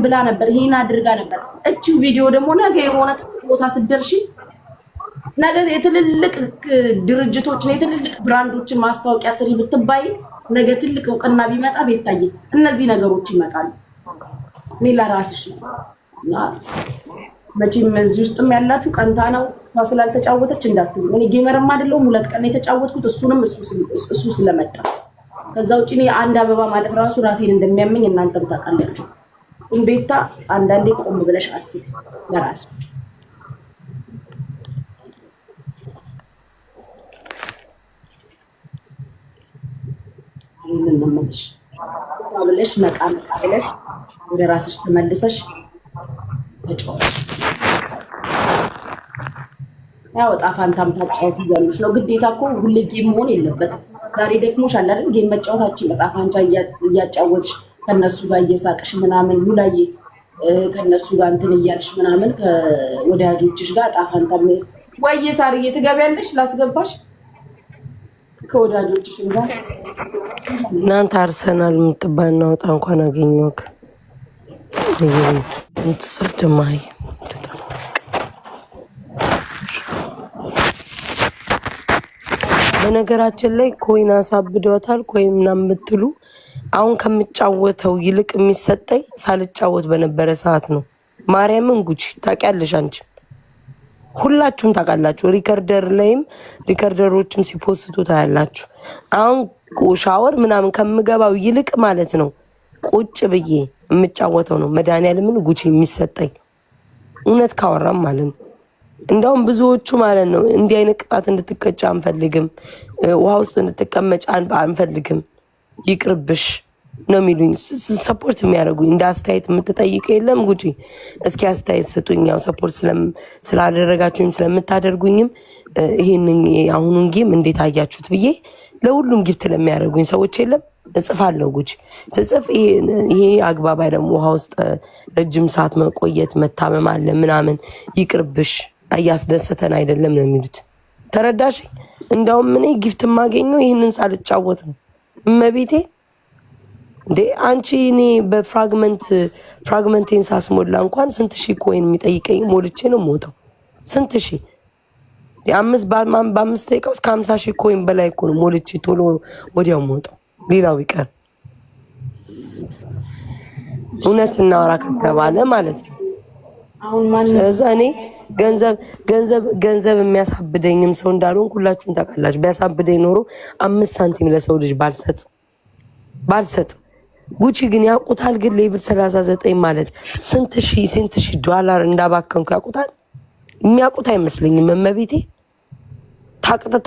ብላ ነበር ይሄን አድርጋ ነበር እቺ ቪዲዮ ደግሞ ነገ የሆነ ቦታ ስደርሺ ነገ የትልልቅ ድርጅቶችን የትልልቅ ብራንዶችን ማስታወቂያ ስሪ ብትባይ ነገ ትልቅ እውቅና ቢመጣ ቤታዬ እነዚህ ነገሮች ይመጣሉ እኔ ለራስሽ እና መቼም እዚህ ውስጥም ያላችሁ ቀንታ ነው እሷ ስላልተጫወተች እንዳትሉ እኔ ጌመርም አይደለሁም ሁለት ቀን የተጫወትኩት እሱንም እሱ ስለመጣ ከዛ ውጪ እኔ አንድ አበባ ማለት ራሱ ራሴን እንደሚያመኝ እናንተም ታውቃላችሁ ቤታ አንዳንዴ ቆም ብለሽ አስቢ ለራስሽ ምንነምልሽ ታብለሽ ነቃ ብለሽ ወደ ራስሽ ተመልሰሽ ተጫወች ያው ጣፋንታም ታጫውቱ ያሉሽ ነው ግዴታ እኮ ሁሌ ጌም መሆን የለበትም ዛሬ ደክሞሻል አይደል ጌም መጫወታችን ጣፋንቻ እያጫወትሽ ከነሱ ጋር እየሳቅሽ ምናምን ሙላዬ ከነሱ ጋር እንትን እያልሽ ምናምን ከወዳጆችሽ ጋር ጣፋንታም ወይዬ ሳርዬ ትገቢያለሽ ላስገባሽ ከወዳጆችሽ ጋር እናንተ አርሰናል የምትባል ነው እንኳን አገኘሁክ እንትሰደማይ በነገራችን ላይ ኮይን አሳብደውታል ኮይን ምናምን ብትሉ አሁን ከምጫወተው ይልቅ የሚሰጠኝ ሳልጫወት በነበረ ሰዓት ነው ማርያምን ጉቺ ታውቂያለሽ አንቺ ሁላችሁም ታውቃላችሁ ሪከርደር ላይም ሪከርደሮችም ሲፖስቱ ታያላችሁ አሁን ሻወር ምናምን ከምገባው ይልቅ ማለት ነው ቁጭ ብዬ የምጫወተው ነው መድኃኒዓለምን ጉቺ የሚሰጠኝ እውነት ካወራም ማለት ነው እንደውም ብዙዎቹ ማለት ነው እንዲህ አይነት ቅጣት እንድትቀጫ አንፈልግም ውሃ ውስጥ እንድትቀመጭ አንፈልግም ይቅርብሽ ነው የሚሉኝ ሰፖርት የሚያደርጉኝ እንደ አስተያየት የምትጠይቀው የለም ጉቺ እስኪ አስተያየት ስጡኝ ያው ሰፖርት ስላደረጋችሁኝ ስለምታደርጉኝም ይሄንን አሁኑን ጌም እንዴት አያችሁት ብዬ ለሁሉም ጊፍት ለሚያደርጉኝ ሰዎች የለም እጽፋለሁ ጉቺ ስጽፍ ይሄ አግባብ አይደለም ውሃ ውስጥ ረጅም ሰዓት መቆየት መታመም አለ ምናምን ይቅርብሽ አያስደስተን አይደለም ነው የሚሉት ተረዳሽ እንደውም እኔ ጊፍት ማገኘው ይሄንን ሳልጫወት ነው እመቤቴ እንዴ አንቺ እኔ በፍራግመንቴን ሳስሞላ እንኳን ስንት ሺህ ኮይን የሚጠይቀኝ ሞልቼ ነው ሞተው ስንት ሺህ በአምስት ደቂቃ ውስጥ ከ50 ሺህ ኮይን በላይ እኮ ነው ሞልቼ ቶሎ ወዲያው ሞተው ሌላው ይቀር እውነት እናወራ ከተባለ ማለት ነው አሁን ማን ስለዚህ እኔ ገንዘብ የሚያሳብደኝም ሰው እንዳልሆን ሁላችሁም ታውቃላችሁ ቢያሳብደኝ ኖሮ 5 ሳንቲም ለሰው ልጅ ባልሰጥ ጉቺ ግን ያውቁታል ግን ሌቭል 39 ማለት ስንት ሺህ ዶላር እንዳባከንኩ ያውቁታል የሚያውቁት አይመስልኝም መመቤቴ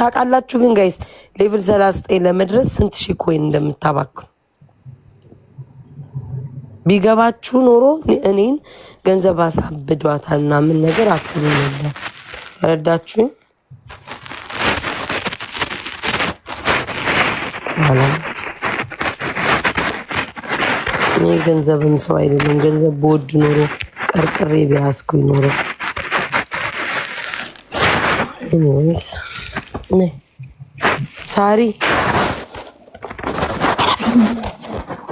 ታውቃላችሁ ግን ጋይስ ሌቭል 39 ለመድረስ ስንት ሺህ ኮይን እንደምታባክኑ ቢገባችሁ ኖሮ እኔን ገንዘብ አሳብዷታልና ምን ነገር አትሉ ነበር ተረዳችሁኝ እኔ ገንዘብም ሰው አይደለም ገንዘብ በወድ ኖሮ ቀርቅሬ ቢያስኩኝ ኖሮ anyways ሳሪ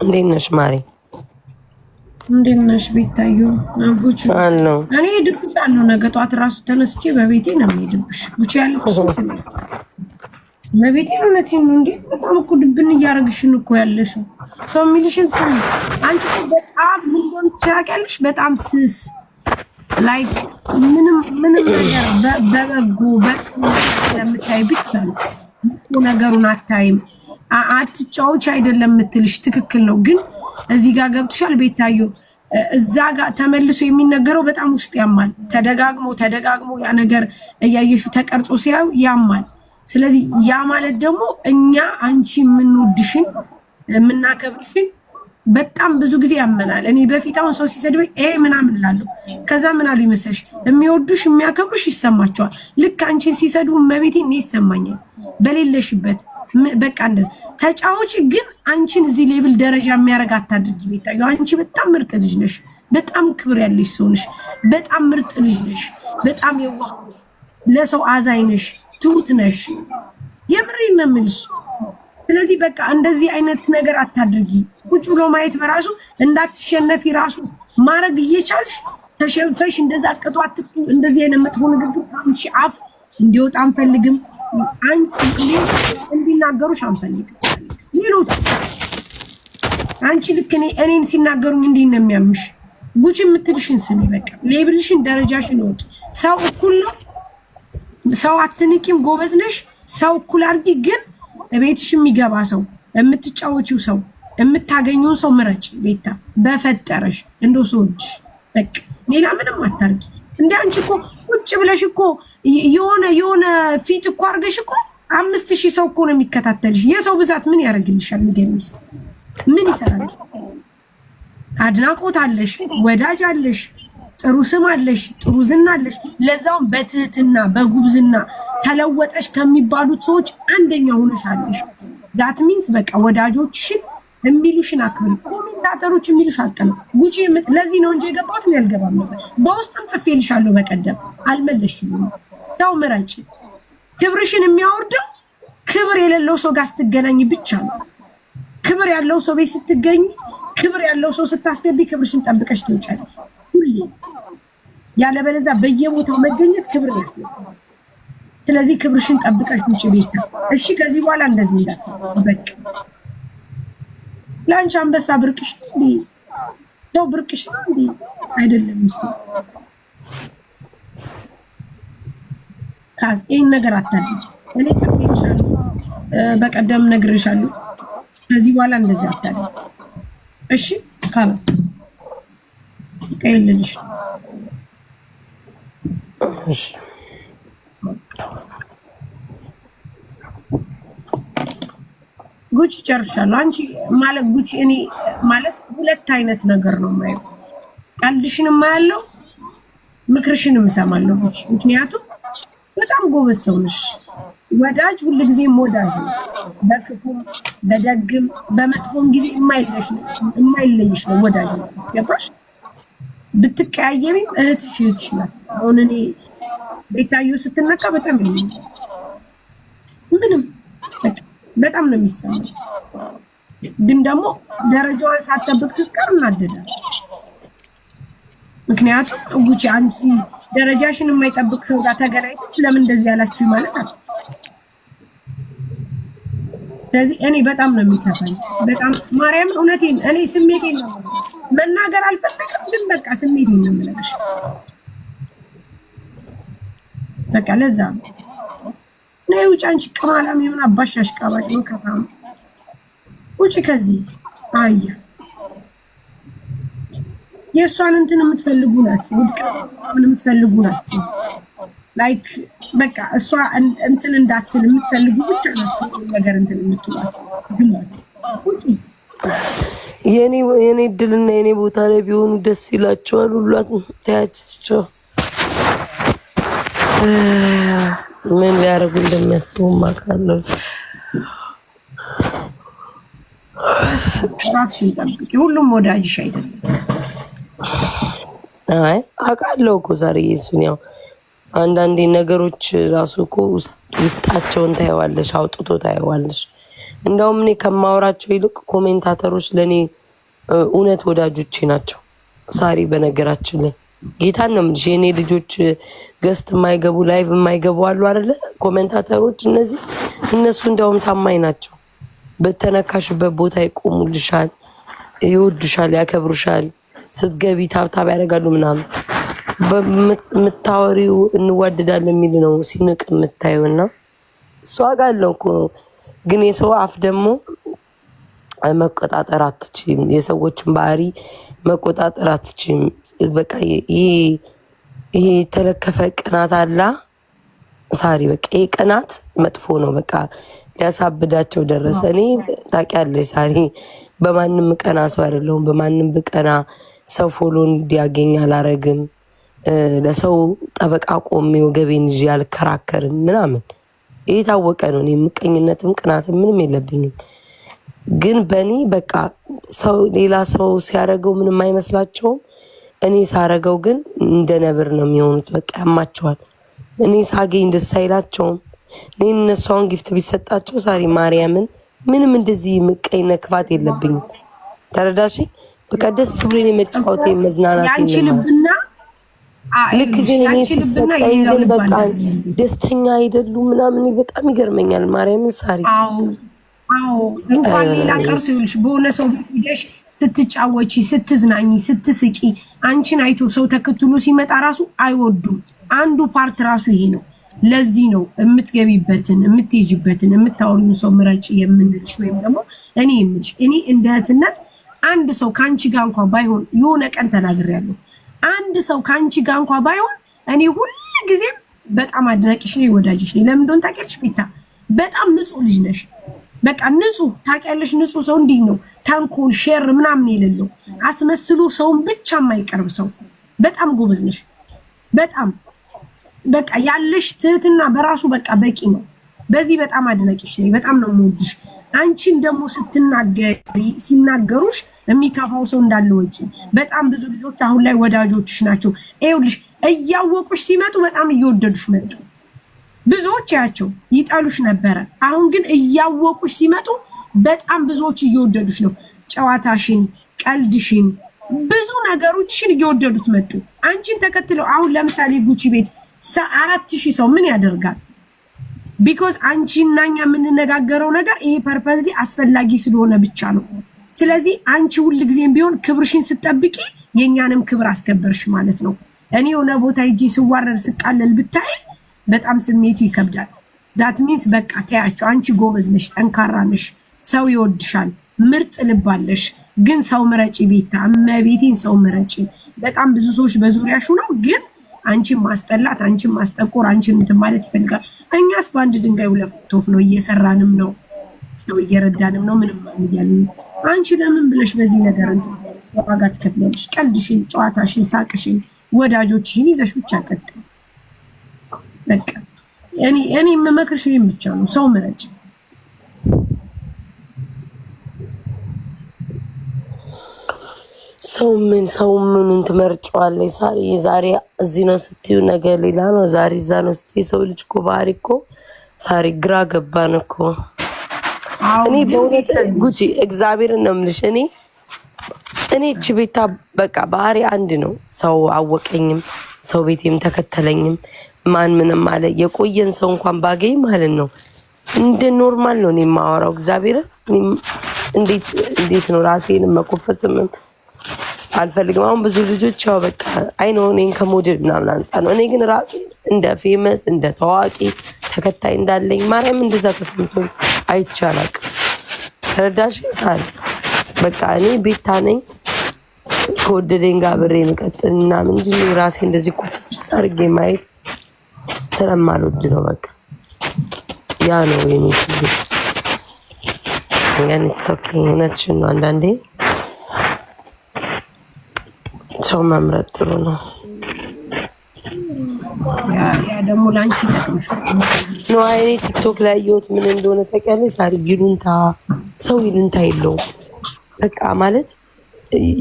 እንዴት ነሽ ማሪ እንዴት ነሽ ቤታዩ ጉቺ አለው እኔ ድብሻለሁ ነገ ጧት ራሱ ተነስቼ በቤቴ ነው የምሄድብሽ ጉቺ ያለሽ ስሜት በቤቴ ነው ነቴን እንዴ በጣም እኮ ድብን እያረግሽን እኮ ያለሽው ሰው ሚሊሽን ስም አንቺ በጣም ምን ታውቂያለሽ በጣም ስስ ላይክ ምንም ነገር በበጎ በጥሩ ስለምታይ ብቻ ነው ነገሩን አታይም አትጫውች አይደለም የምትልሽ ትክክል ነው ግን እዚህ ጋር ገብተሻል ቤታዩ እዛ ጋር ተመልሶ የሚነገረው በጣም ውስጥ ያማል ተደጋግሞ ያ ነገር እያየሹ ተቀርጾ ሲያዩ ያማል ስለዚህ ያ ማለት ደግሞ እኛ አንቺ የምንወድሽን የምናከብርሽን በጣም ብዙ ጊዜ ያመናል እኔ በፊት አሁን ሰው ሲሰድበኝ ምናምን እላለሁ ከዛ ምን አሉ ይመስልሽ የሚወዱሽ የሚያከብሩሽ ይሰማቸዋል ልክ አንቺን ሲሰድቡ መቤቴ እኔ ይሰማኛል በሌለሽበት በቃ እንደዚህ ተጫውጪ ግን አንቺን እዚህ ሌብል ደረጃ የሚያረጋ አታድርጊ ቤታዩ አንቺ በጣም ምርጥ ልጅ ነሽ በጣም ክብር ያለሽ ሰው ነሽ በጣም ምርጥ ልጅ ነሽ በጣም የዋህ ለሰው አዛኝ ነሽ ትሁት ነሽ የምሬን ነው የምልሽ ስለዚህ በቃ እንደዚህ አይነት ነገር አታድርጊ ቁጭ ብሎ ማየት በራሱ እንዳትሸነፊ ራሱ ማረግ እየቻልሽ ተሸንፈሽ እንደዛ ቅጡ አትቅጡ እንደዚህ አይነት መጥፎ ንግግር አንቺ አፍ እንዲወጣ አንፈልግም። አንቺ እንዲናገሩሽ አንፈልግም። ሌሎች አንቺ ልክ እኔን ሲናገሩኝ እንዲህ ነው የሚያምሽ። ጉቺ የምትልሽን ስሚ። በቃ ሌብልሽን ደረጃሽን ወቂ። ሰው እኩል ነው። ሰው አትንቂም። ጎበዝ ነሽ። ሰው እኩል አድርጊ። ግን ቤትሽ የሚገባ ሰው፣ የምትጫወቺው ሰው፣ የምታገኘውን ሰው ምረጭ። ቤታ በፈጠረሽ እንደው ሰዎች በቃ ሌላ ምንም አታርጊ። እንደ አንቺ እኮ ቁጭ ብለሽ እኮ የሆነ ፊት እኮ አድርገሽ እኮ 5000 ሰው እኮ ነው የሚከታተልሽ። የሰው ብዛት ምን ያደርግልሻል? ንገሪኝ። ምን ይሰራል? አድናቆት አለሽ፣ ወዳጅ አለሽ፣ ጥሩ ስም አለሽ፣ ጥሩ ዝና አለሽ። ለዛውም በትህትና በጉብዝና ተለወጠሽ ከሚባሉት ሰዎች አንደኛ ሆነሽ አለሽ። ዛት ሚንስ በቃ ወዳጆችሽን የሚሉሽን አክብሪ። ኮሜንታተሮች የሚሉሽ አቀለው ጉቺ። ለዚህ ነው እንጂ የገባሁት ነው ያልገባም ነበር። በውስጥም ጽፌልሻለሁ በቀደም አልመለስሽም። ሰው ምረጭ። ክብርሽን የሚያወርደው ክብር የሌለው ሰው ጋር ስትገናኝ ብቻ ነው። ክብር ያለው ሰው ቤት ስትገኝ፣ ክብር ያለው ሰው ስታስገቢ ክብርሽን ጠብቀሽ ትወጫለሽ ሁሌ። ያለበለዚያ በየቦታው መገኘት ክብር ነው። ስለዚህ ክብርሽን ጠብቀሽ ውጪ ቤት። እሺ ከዚህ በኋላ እንደዚህ እንዳትል በቃ። ላንቺ አንበሳ ብርቅሽ ነው እንዴ? ሰው ብርቅሽ ነው እንዴ? አይደለም እኮ ካዝ ይሄን ነገር አታድርጊ። እኔ ከፍቼሻለሁ፣ በቀደም ነግሬሻለሁ። ከዚህ በኋላ እንደዚህ አታድርጊ እሺ? ካላስ ቀይልልሽ እሺ? ጉቺ ጨርሻለሁ። አንቺ ማለት ጉቺ እኔ ማለት ሁለት አይነት ነገር ነው የማየው። ቀልድሽንም ማያለው ምክርሽንም እሰማለሁ ጉቺ። ምክንያቱም በጣም ጎበዝ ሰው ነሽ። ወዳጅ ሁልጊዜም ወዳጅ ነው። በክፉም በደግም በመጥፎም ጊዜ የማይለይሽ ነው ወዳጅ ነው። ገባሽ? ብትቀያየሚም እህትሽ ናት። አሁን እኔ ቤታዩ ስትነካ በጣም ምንም በጣም ነው የሚሰማው። ግን ደግሞ ደረጃዋን ሳትጠብቅ ስትቀር እናደዳል። ምክንያቱም ጉቺ አንቺ ደረጃሽን የማይጠብቅ ሰው ጋር ተገናኝተሽ ለምን እንደዚህ ያላችሁ ማለት አት። ስለዚህ እኔ በጣም ነው የሚከፋኝ። በጣም ማርያም እውነቴን እኔ ስሜቴን ነው መናገር አልፈለግም፣ ግን በቃ ስሜቴን ነው የምልሽ። በቃ ለዛ ነው ነው ውጭ። አንቺ ቅማላም የሆነ አባሽ አሽቃባጭ ነው ከፋም ውጭ ከዚህ አያ የእሷን እንትን የምትፈልጉ ናችሁ፣ ውድቀት የምትፈልጉ ናችሁ። ላይክ በቃ እሷ እንትን እንዳትል የምትፈልጉ ብቻ ናችሁ ነገር እንትን የምትሏት። ውጭ የኔ እድልና የኔ ቦታ ላይ ቢሆኑ ደስ ይላቸዋል። ሁላት ታያቸው ምን ሊያደርጉ እንደሚያስቡ ማቃለው። ራስሽን ጠብቂ። ሁሉም ወዳጅሽ አይደለም። አይ አውቃለሁ እኮ ዛሬ እሱን ያው አንዳንዴ ነገሮች ራሱ እኮ ውስጣቸውን ታየዋለሽ፣ አውጥቶ ታየዋለሽ። እንደውም እኔ ከማወራቸው ይልቅ ኮሜንታተሮች ለኔ እውነት ወዳጆቼ ናቸው። ሳሪ በነገራችን ላይ ጌታን ነው የምልሽ። የኔ ልጆች ገስት የማይገቡ ላይቭ የማይገቡ አሉ አይደለ? ኮሜንታተሮች እነሱ እንደውም ታማኝ ናቸው። በተነካሽበት ቦታ ይቆሙልሻል፣ ይወዱሻል፣ ያከብሩሻል። ስትገቢ ታብታብ ያደርጋሉ ምናምን። በምታወሪው እንዋደዳለን የሚል ነው ሲንቅ የምታዩና እሷ ጋር አለው እኮ። ግን የሰው አፍ ደግሞ መቆጣጠር አትችም። የሰዎችን ባህሪ መቆጣጠር አትችም። በቃ ይሄ የተለከፈ ቅናት አላ ሳሪ። በቃ ይሄ ቅናት መጥፎ ነው። በቃ ሊያሳብዳቸው ደረሰ። እኔ ታውቂያለሽ ሳሪ፣ በማንም ቀና ሰው አይደለሁም። በማንም ብቀና ሰው ፎሎ እንዲያገኝ አላረግም። ለሰው ጠበቃ ቆሜ ወገቤን ይዤ አልከራከርም ምናምን። ይሄ ታወቀ ነው። እኔ ምቀኝነትም ቅናትም ምንም የለብኝም። ግን በእኔ በቃ ሰው ሌላ ሰው ሲያደርገው ምንም አይመስላቸውም። እኔ ሳረገው ግን እንደ ነብር ነው የሚሆኑት። በቃ ያማቸዋል። እኔ ሳገኝ ደስ አይላቸውም። እኔ እነሷን ጊፍት ቢሰጣቸው ሳሪ ማርያምን ምንም እንደዚህ ምቀኝነት ክፋት የለብኝም። ተረዳሽኝ? በቃ ደስ ብሎኝ የመጫወት መዝናናት ያንቺ ልብና ልክ ግን እኔ ሲሰጠኝ ግን በቃ ደስተኛ አይደሉም ምናምን በጣም ይገርመኛል። ማርያምን ሳሪ አዎ እንኳን ሌላ ቀርቶ ይልሽ በሆነ ሰው ሄደሽ ስትጫወቺ ስትዝናኝ ስትስቂ አንቺን አይቶ ሰው ተከትሎ ሲመጣ ራሱ አይወዱም። አንዱ ፓርት ራሱ ይሄ ነው። ለዚህ ነው የምትገቢበትን የምትሄጂበትን የምታወሪውን ሰው ምረጭ የምንልሽ ወይም ደግሞ እኔ የምልሽ እኔ እንደ እህትነት አንድ ሰው ካንቺ ጋር እንኳን ባይሆን የሆነ ቀን ተናግሬያለሁ። አንድ ሰው ካንቺ ጋር እንኳን ባይሆን እኔ ሁሉ ጊዜም በጣም አድናቂሽ ነኝ፣ ወዳጅሽ ነኝ። ለምን እንደሆነ ታውቂያለሽ? ቤታ በጣም ንጹህ ልጅ ነሽ። በቃ ንጹህ ታውቂያለሽ። ንጹህ ሰው እንዲህ ነው። ተንኮል ሼር ምናምን የሌለው አስመስሎ ሰውን ብቻ የማይቀርብ ሰው በጣም ጎበዝ ነሽ። በጣም በቃ ያለሽ ትህትና በራሱ በቃ በቂ ነው። በዚህ በጣም አድናቂሽ ነኝ። በጣም ነው የምወድሽ። አንቺን ደግሞ ስትናገሪ ሲናገሩሽ የሚከፋው ሰው እንዳለ ወቂ። በጣም ብዙ ልጆች አሁን ላይ ወዳጆችሽ ናቸው። ይኸውልሽ እያወቁሽ ሲመጡ በጣም እየወደዱሽ መጡ። ብዙዎች ያቸው ይጠሉሽ ነበረ። አሁን ግን እያወቁሽ ሲመጡ በጣም ብዙዎች እየወደዱሽ ነው። ጨዋታሽን፣ ቀልድሽን፣ ብዙ ነገሮችሽን እየወደዱት መጡ። አንቺን ተከትለው አሁን ለምሳሌ ጉቺ ቤት 4000 ሰው ምን ያደርጋል? ቢኮዝ አንቺና እኛ የምንነጋገረው ነገር ይሄ ፐርፐዝሊ አስፈላጊ ስለሆነ ብቻ ነው። ስለዚህ አንቺ ሁልጊዜም ቢሆን ክብርሽን ስትጠብቂ የኛንም ክብር አስከበርሽ ማለት ነው። እኔ የሆነ ቦታ ሂጂ ስዋረድ ስቃለል ብታይ በጣም ስሜቱ ይከብዳል። ዛት ሚንስ በቃ ተያቸው። አንቺ ጎበዝ ነሽ፣ ጠንካራ ነሽ፣ ሰው ይወድሻል፣ ምርጥ ልብ አለሽ። ግን ሰው ምረጪ ቤታ፣ እመቤቴን ሰው ምረጪ። በጣም ብዙ ሰዎች በዙሪያሽ ነው፣ ግን አንቺን ማስጠላት፣ አንቺን ማስጠቆር፣ አንቺን እንትን ማለት ይፈልጋል። እኛስ በአንድ ድንጋይ ሁለት ወፍ ነው። እየሰራንም ነው፣ ሰው እየረዳንም ነው። ምንም እያልን አንቺ ለምን ብለሽ በዚህ ነገር እንትን ዋጋ ትከፍያለሽ? ቀልድሽን፣ ጨዋታሽን፣ ሳቅሽን፣ ወዳጆችሽን ይዘሽ ብቻ ቀጥል። በቃ እኔ የምመክርሽ ይሄን ብቻ ነው። ሰው ምረጭ። ሰው ምኑን ትመርጫዋለሽ? ዛሬ እዚህ ነው ስትዩ ነገ ሌላ ነው፣ ዛሬ እዛ ነው ስትዩ። ሰው ልጅ እኮ ባህሪ እኮ ሳሪ ግራ ገባን እኮ። እኔ በእውነት ጉቺ እግዚአብሔርን ነው የምልሽ። እኔ እቺ ቤታ በቃ ባህሪ አንድ ነው። ሰው አወቀኝም ሰው ቤቴም ተከተለኝም ማን ምንም አለ የቆየን ሰው እንኳን ባገኝ ማለት ነው እንደ ኖርማል ነው እኔ የማወራው። እግዚአብሔርን እንዴት ነው ራሴን መቆፈስም አልፈልግም። አሁን ብዙ ልጆች ያው በቃ አይነው እኔን ከሞዴል ምናምን አንፃር ነው። እኔ ግን ራሴ እንደ ፌመስ እንደ ታዋቂ ተከታይ እንዳለኝ ማርያም እንደዛ ተሰምቶ አይቻላል። ተረዳሽ ሳሪ? በቃ እኔ ቤታ ነኝ ከወደደኝ ጋር ብሬ መቀጥልና እንጂ ራሴ እንደዚህ ኮፍስ አድርጌ ማየት ስለማልወድ ነው። በቃ ያ ነው የኔ ችግር። ያኔ ተሰከ እውነትሽን ነው። አንዳንዴ ሰው መምረጥ ጥሩ ነው። ያ ደግሞ ላንቺ ተከምሽ ነው። አይኔ ቲክቶክ ላይ ያየሁት ምን እንደሆነ ታውቂያለሽ ሳሪ? ይሉንታ ሰው ይሉንታ የለውም። በቃ ማለት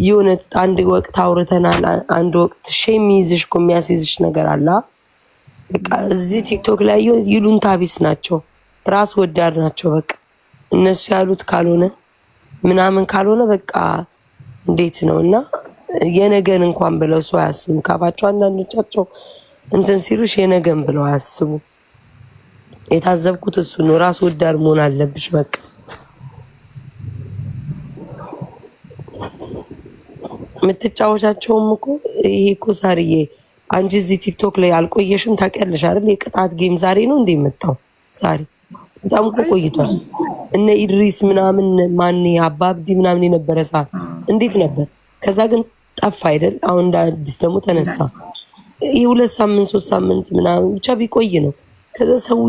የሆነ አንድ ወቅት አውርተናል። አንድ ወቅት ሼም ይዝሽ እኮ የሚያስይዝሽ ነገር አለ። በቃ እዚህ ቲክቶክ ላይ ይሉንታ ቢስ ናቸው፣ ራስ ወዳድ ናቸው። በቃ እነሱ ያሉት ካልሆነ ምናምን ካልሆነ በቃ እንዴት ነው? እና የነገን እንኳን ብለው ሰው አያስቡ። ካፋቸው አንዳንዶቻቸው እንትን ሲሉሽ የነገን ብለው አያስቡ። የታዘብኩት እሱ ነው። ራስ ወዳድ መሆን አለብሽ በቃ። የምትጫወቻቸውም እኮ ይሄ እኮ ሳርዬ አንቺ እዚህ ቲክቶክ ላይ አልቆየሽም ታውቂያለሽ አይደል? የቅጣት ጌም ዛሬ ነው እንደ መጣው ሳሪ በጣም እኮ ቆይቷል። እነ ኢድሪስ ምናምን ማን አባብዲ ምናምን የነበረ ሰዓት እንዴት ነበር? ከዛ ግን ጠፋ አይደል? አሁን እንደ አዲስ ደግሞ ተነሳ። ይሄ 2 ሳምንት 3 ሳምንት ምናምን ብቻ ቢቆይ ነው። ከዛ ሰው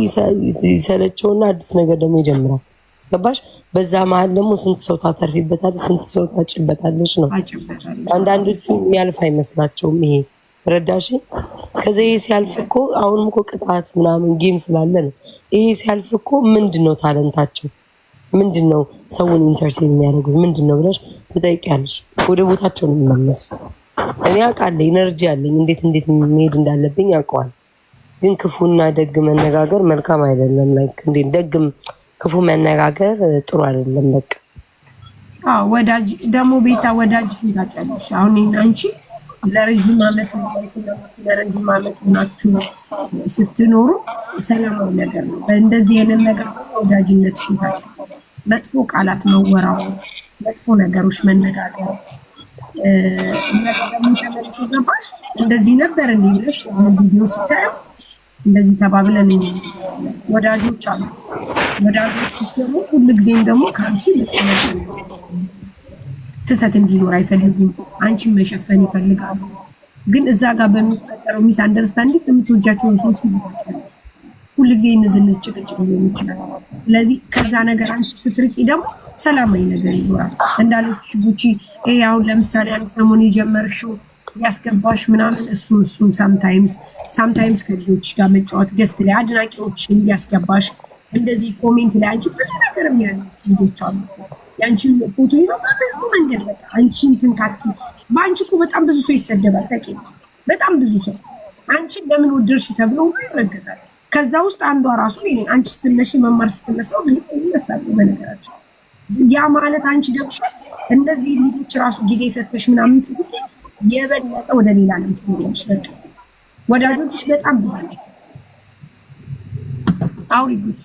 ይሰለቸውና አዲስ ነገር ደግሞ ይጀምራል። ገባሽ? በዛ መሀል ደግሞ ስንት ሰው ታተርፊበታለሽ፣ ስንት ሰው ታጭበታለሽ ነው። አንዳንዶቹ የሚያልፍ አይመስላቸውም ይሄ ረዳሽ። ከዛ ይሄ ሲያልፍ እኮ አሁንም እኮ ቅጣት ምናምን ጌም ስላለ ነው። ይሄ ሲያልፍ እኮ ምንድነው ታለንታቸው? ምንድነው ሰውን ኢንተርቴን የሚያደርጉት ምንድነው ብለሽ ትጠይቂያለሽ። ወደ ቦታቸው ነው የሚመለሱ። እኔ አውቃለሁ፣ ኢነርጂ አለኝ፣ እንዴት መሄድ እንዳለብኝ አውቀዋል። ግን ክፉና ደግ መነጋገር መልካም አይደለም። ላይክ እንዴ ደግም ክፉ መነጋገር ጥሩ አይደለም። በቃ ወዳጅ ደግሞ ቤታ ወዳጅሽን ታውቂያለሽ። አሁን አንቺ ለረጅም ዓመት ናችሁ ስትኖሩ ሰላማዊ ነገር ነው። በእንደዚህ አይነት ነገር ወዳጅነትሽን ታውቂያለሽ። መጥፎ ቃላት መወራው፣ መጥፎ ነገሮች መነጋገር ገባሽ? እንደዚህ ነበር እንዴ ብለሽ ቪዲዮ ስታየው እንደዚህ ተባብለን ወዳጆች አሉ። ወዳጆችሽ ደግሞ ሁልጊዜም ደግሞ ከአንቺ ስህተት እንዲኖር አይፈልጉም። አንቺን መሸፈን ይፈልጋሉ። ግን እዛ ጋር በሚፈጠረው ሚስ አንደርስታንዲንግ የምትወጃቸውን ሰዎች ይሉታል። ሁልጊዜ ንዝንዝ ጭቅጭቅ ሊሆን ይችላል። ስለዚህ ከዛ ነገር አንቺ ስትርቂ ደግሞ ሰላማዊ ነገር ይኖራል። እንዳለች ጉቺ አሁን ለምሳሌ አንድ ሰሞን የጀመርሽው ያስገባሽ ምናምን እሱን ሳምታይምስ ከልጆች ጋር መጫወት ገስት ላይ አድናቂዎችን እያስገባሽ እንደዚህ ኮሜንት ላይ አንቺ ብዙ ነገር የሚያዩ ልጆች አሉ። የአንቺን ፎቶ ይዘው በብዙ መንገድ በቃ አንቺ እንትን ካቲ በአንቺ እኮ በጣም ብዙ ሰው ይሰደባል። ታውቂ በጣም ብዙ ሰው አንቺን ለምን ወደድሽ ተብሎ ይረገጣል። ከዛ ውስጥ አንዷ ራሱ አንቺ ስትነሽ መማር ስትነሳው ይነሳሉ። በነገራችን ያ ማለት አንቺ ገብሻል። እንደዚህ ልጆች ራሱ ጊዜ ሰጥተሽ ምናምን ስትይ የበለጠ ወደ ሌላ ዓለም ትገኛለሽ። በቃ ወዳጆችሽ በጣም ብዙ ናቸው። አውሪጉት።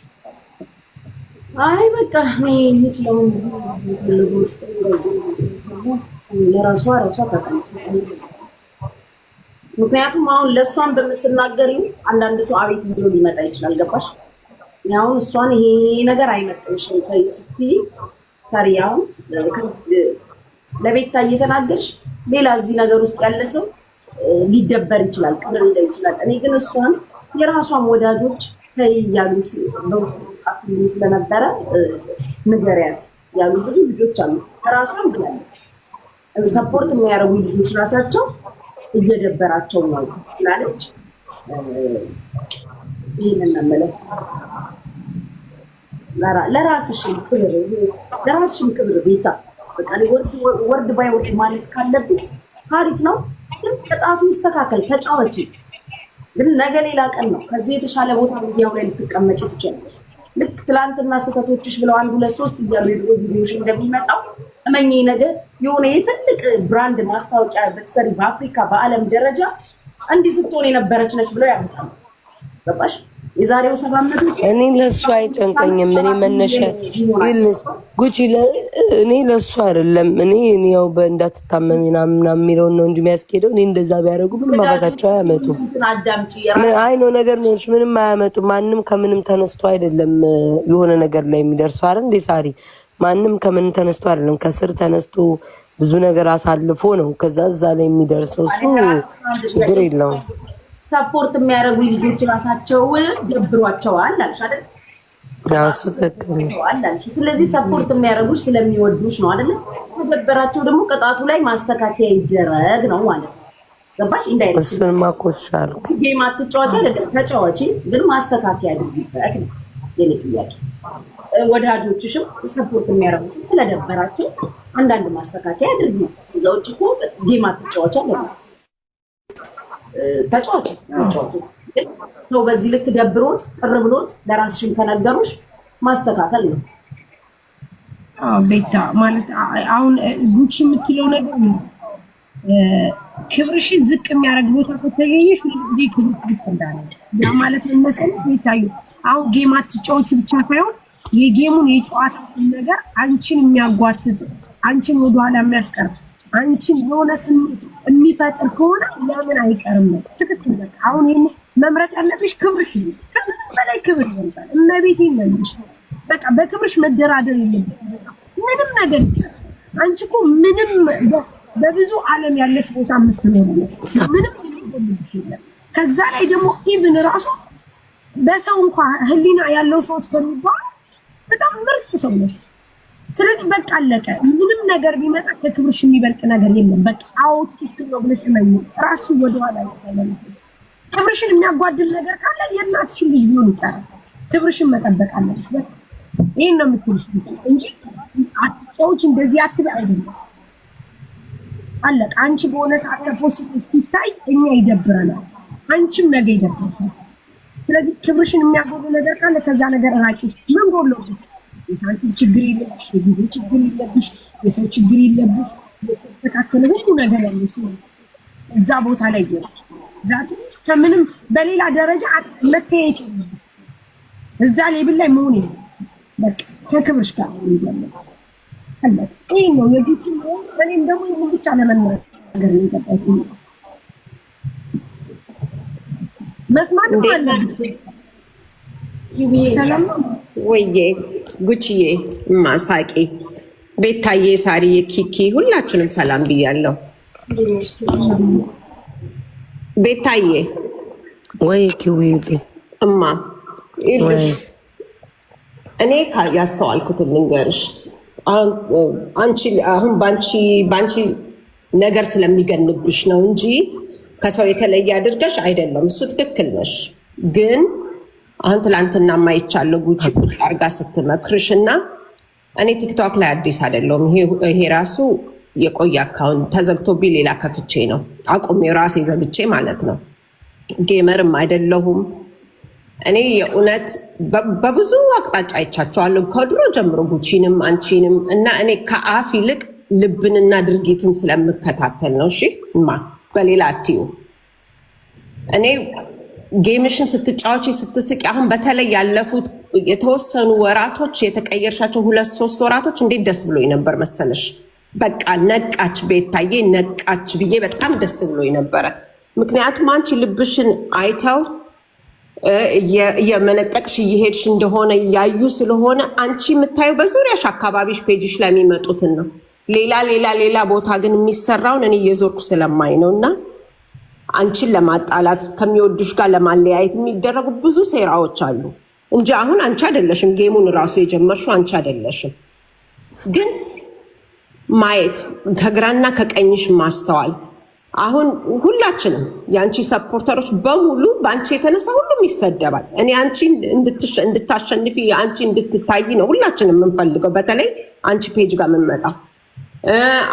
አይ በቃ እኔ የምችለው ውስጥ ለራሷ ተቀምጦ ምክንያቱም አሁን ለእሷን በምትናገሪው አንዳንድ ሰው አቤት ብሎ ሊመጣ ይችላል። ገባሽ? አሁን እሷን ይሄ ነገር አይመጥንሽም ተይ ስትይ ታሪ አሁን ለቤታ እየተናገርሽ ሌላ እዚህ ነገር ውስጥ ያለ ሰው ሊደበር ይችላል፣ ቅር ሊለው ይችላል። እኔ ግን እሷን የራሷን ወዳጆች ተይ እያሉ ስለነበረ ንገሪያት ያሉ ብዙ ልጆች አሉ። ራሷን ብላለች ሰፖርት የሚያደርጉ ልጆች ራሳቸው እየደበራቸው ነው ትላለች። ይሄንን ነው ለራስሽም ክብር ቤታ በቃ ወርድ ባይ ወርድ ማለት ካለብኝ ታሪክ ነው። ግን ቅጣቱ ይስተካከል፣ ተጫወቺ። ግን ነገ ሌላ ቀን ነው። ከዚህ የተሻለ ቦታ ሚዲያው ላይ ልትቀመጪ ትችላለሽ። ልክ ትላንትና ስህተቶችሽ ብለው 1 2 3 እያሉ የድሮ ቪዲዮሽ እንደሚመጣው እመኚ ነገር የሆነ የትልቅ ብራንድ ማስታወቂያ በተሰሪ በአፍሪካ በዓለም ደረጃ እንዲህ ስትሆን የነበረች ነች ብለው ያመጣሉ። ገባሽ? የዛሬው 700 እኔ ለሱ አይጨንቀኝም። እኔ መነሻ ይልስ ጉቺ እኔ ለሱ አይደለም። እኔ ያው በእንዳትታመም ምናምን የሚለው ነው እንጂ የሚያስኬደው እኔ እንደዛ ቢያደርጉ ምንም ማባታቸው አያመጡም። አይ ነው ነገር ነው ምንም አያመጡም። ማንም ከምንም ተነስቶ አይደለም የሆነ ነገር ላይ የሚደርሰው አይደል እንዴ ሳሪ? ማንም ከምንም ተነስቶ አይደለም ከስር ተነስቶ ብዙ ነገር አሳልፎ ነው ከዛ እዛ ላይ የሚደርሰው። እሱ ችግር የለውም። ሰፖርት የሚያደርጉ ልጆች ራሳቸው ደብሯቸዋል አልሽ አይደል? ያሱ ተከታተል። ስለዚህ ሰፖርት የሚያደርጉሽ ስለሚወዱሽ ነው አይደል? ተደበራቸው ደግሞ ቅጣቱ ላይ ማስተካከያ ይደረግ ነው ማለት ነው። ገባሽ? እንዳይረስ እሱን ማቆሻል ጌም አትጫወቺ አይደለም ተጫወቺ፣ ግን ማስተካከያ አድርጊበት ነው የኔ ጥያቄ። ወዳጆችሽም ሰፖርት የሚያደርጉሽ ስለደበራቸው አንዳንድ ማስተካከያ አድርጊ። እዛው እኮ ጌም አትጫወቺ አይደለም ተጫወቱ። ሰው በዚህ ልክ ደብሮት ቅር ብሎት ለራስሽን ከነገሩሽ ማስተካከል ነው። ቤታ ማለት አሁን ጉቺ የምትለው ነገር ነው። ክብርሽን ዝቅ የሚያደርግ ቦታ ከተገኘሽ ሁልጊዜ ክብርሽ ዝቅ እንዳለ ያ ማለት ነው መሰለሽ። ቤታዩ አሁን ጌም አትጫወቹ ብቻ ሳይሆን የጌሙን የጨዋታ ነገር አንቺን የሚያጓትት አንቺን ወደኋላ የሚያስቀር አንቺን የሆነ ስሜት የሚፈጥር ከሆነ ለምን አይቀርም ነው ትክክል። በቃ አሁን ይሄን መምረጥ ያለብሽ ክብርሽ ነው። ከዚህ በላይ ክብር ይወጣል። እመቤቴ ነሽ በቃ በክብርሽ መደራደር የለብሽም። በቃ ምንም ነገር አንቺ እኮ ምንም በብዙ ዓለም ያለሽ ቦታ የምትኖር ነው። ምንም ይልሽ የለም። ከዛ ላይ ደግሞ ኢቭን ራሱ በሰው እንኳን ህሊና ያለው ሰው እስከሚባል በጣም ምርጥ ሰው ነሽ። ስለዚህ በቃ አለቀ። ምንም ነገር ቢመጣ ከክብርሽ የሚበልጥ ነገር የለም። በቃ አዎ ትክክል ነው ብለሽ እመኚ። ራስሽን ወደኋላ አይተመለሽ። ክብርሽን የሚያጓድል ነገር ካለ የእናትሽን ልጅ ቢሆን ይቀራል። ክብርሽን መጠበቅ አለብሽ። በቃ ይሄን ነው የምትልሽ እንጂ አትጫዎች እንደዚህ አትበይ አይደለም። አለቀ። አንቺ በሆነ ሰዓት ተፖስት ሲታይ እኛ ይደብረናል፣ አንቺም ነገ ይደብርሻል። ስለዚህ ክብርሽን የሚያጎድል ነገር ካለ ከዛ ነገር ራቂ። ምን ጎሎብሽ? የሳንቲም ችግር የለብሽ፣ የጊዜ ችግር የለብሽ፣ የሰው ችግር የለብሽ። የተስተካከለ ሁሉ ነገር ያለሽ እዛ ቦታ ላይ ይገኛል። ዛት ከምንም በሌላ ደረጃ መተያየት እዛ ሌብል ላይ መሆን የለም። በቃ ከክብርሽ ጋር ይገኛል። ይሄ ነው የጉቺ ነው። እኔም ደግሞ ይሄን ብቻ ለመናገር ነው የገባሁት። መስማት አለብሽ። ሰላም ወይዬ ጉቺዬ፣ ማሳቂ ቤታዬ፣ ሳሪዬ፣ ኪኪ ሁላችሁንም ሰላም ብያለሁ። ቤታዬ ወይ ኪዊ እማ ይልሽ እኔ ያስተዋልኩትን ልንገርሽ። አንቺ አሁን ባንቺ ነገር ስለሚገንብሽ ነው እንጂ ከሰው የተለየ አድርገሽ አይደለም። እሱ ትክክል ነሽ። ግን አሁን ትላንትና ማይቻለው ጉቺ ቁጭ አርጋ ስትመክርሽ እና እኔ ቲክቶክ ላይ አዲስ አይደለሁም። ይሄ ራሱ የቆየ አካውንት ተዘግቶብኝ ሌላ ከፍቼ ነው አቁሜው ራሴ ዘግቼ ማለት ነው። ጌመርም አይደለሁም እኔ የእውነት በብዙ አቅጣጫ አይቻቸዋለሁ ከድሮ ጀምሮ ጉቺንም አንቺንም እና እኔ ከአፍ ይልቅ ልብንና ድርጊትን ስለምከታተል ነው። እሺ እማ በሌላ አትዩ። እኔ ጌምሽን ስትጫወቺ ስትስቂ፣ አሁን በተለይ ያለፉት የተወሰኑ ወራቶች የተቀየርሻቸው 2-3 ወራቶች እንዴት ደስ ብሎኝ ነበር መሰለሽ። በቃ ነቃች ቤታዬ ነቃች ብዬ በጣም ደስ ብሎኝ ነበረ። ምክንያቱም አንቺ ልብሽን አይተው እየመነጠቅሽ እየሄድሽ እንደሆነ እያዩ ስለሆነ አንቺ የምታየው በዙሪያሽ አካባቢሽ ፔጅሽ ላይ የሚመጡትን ነው። ሌላ ቦታ ግን የሚሰራውን እኔ እየዞርኩ ስለማይ ነው። እና አንቺን ለማጣላት ከሚወዱሽ ጋር ለማለያየት የሚደረጉ ብዙ ሴራዎች አሉ እንጂ አሁን አንቺ አይደለሽም ጌሙን ራሱ የጀመርሽው አንቺ አይደለሽም። ግን ማየት ከግራና ከቀኝሽ ማስተዋል። አሁን ሁላችንም የአንቺ ሰፖርተሮች በሙሉ በአንቺ የተነሳ ሁሉም ይሰደባል። እኔ አንቺ እንድታሸንፊ የአንቺ እንድትታይ ነው ሁላችንም የምንፈልገው። በተለይ አንቺ ፔጅ ጋር የምንመጣው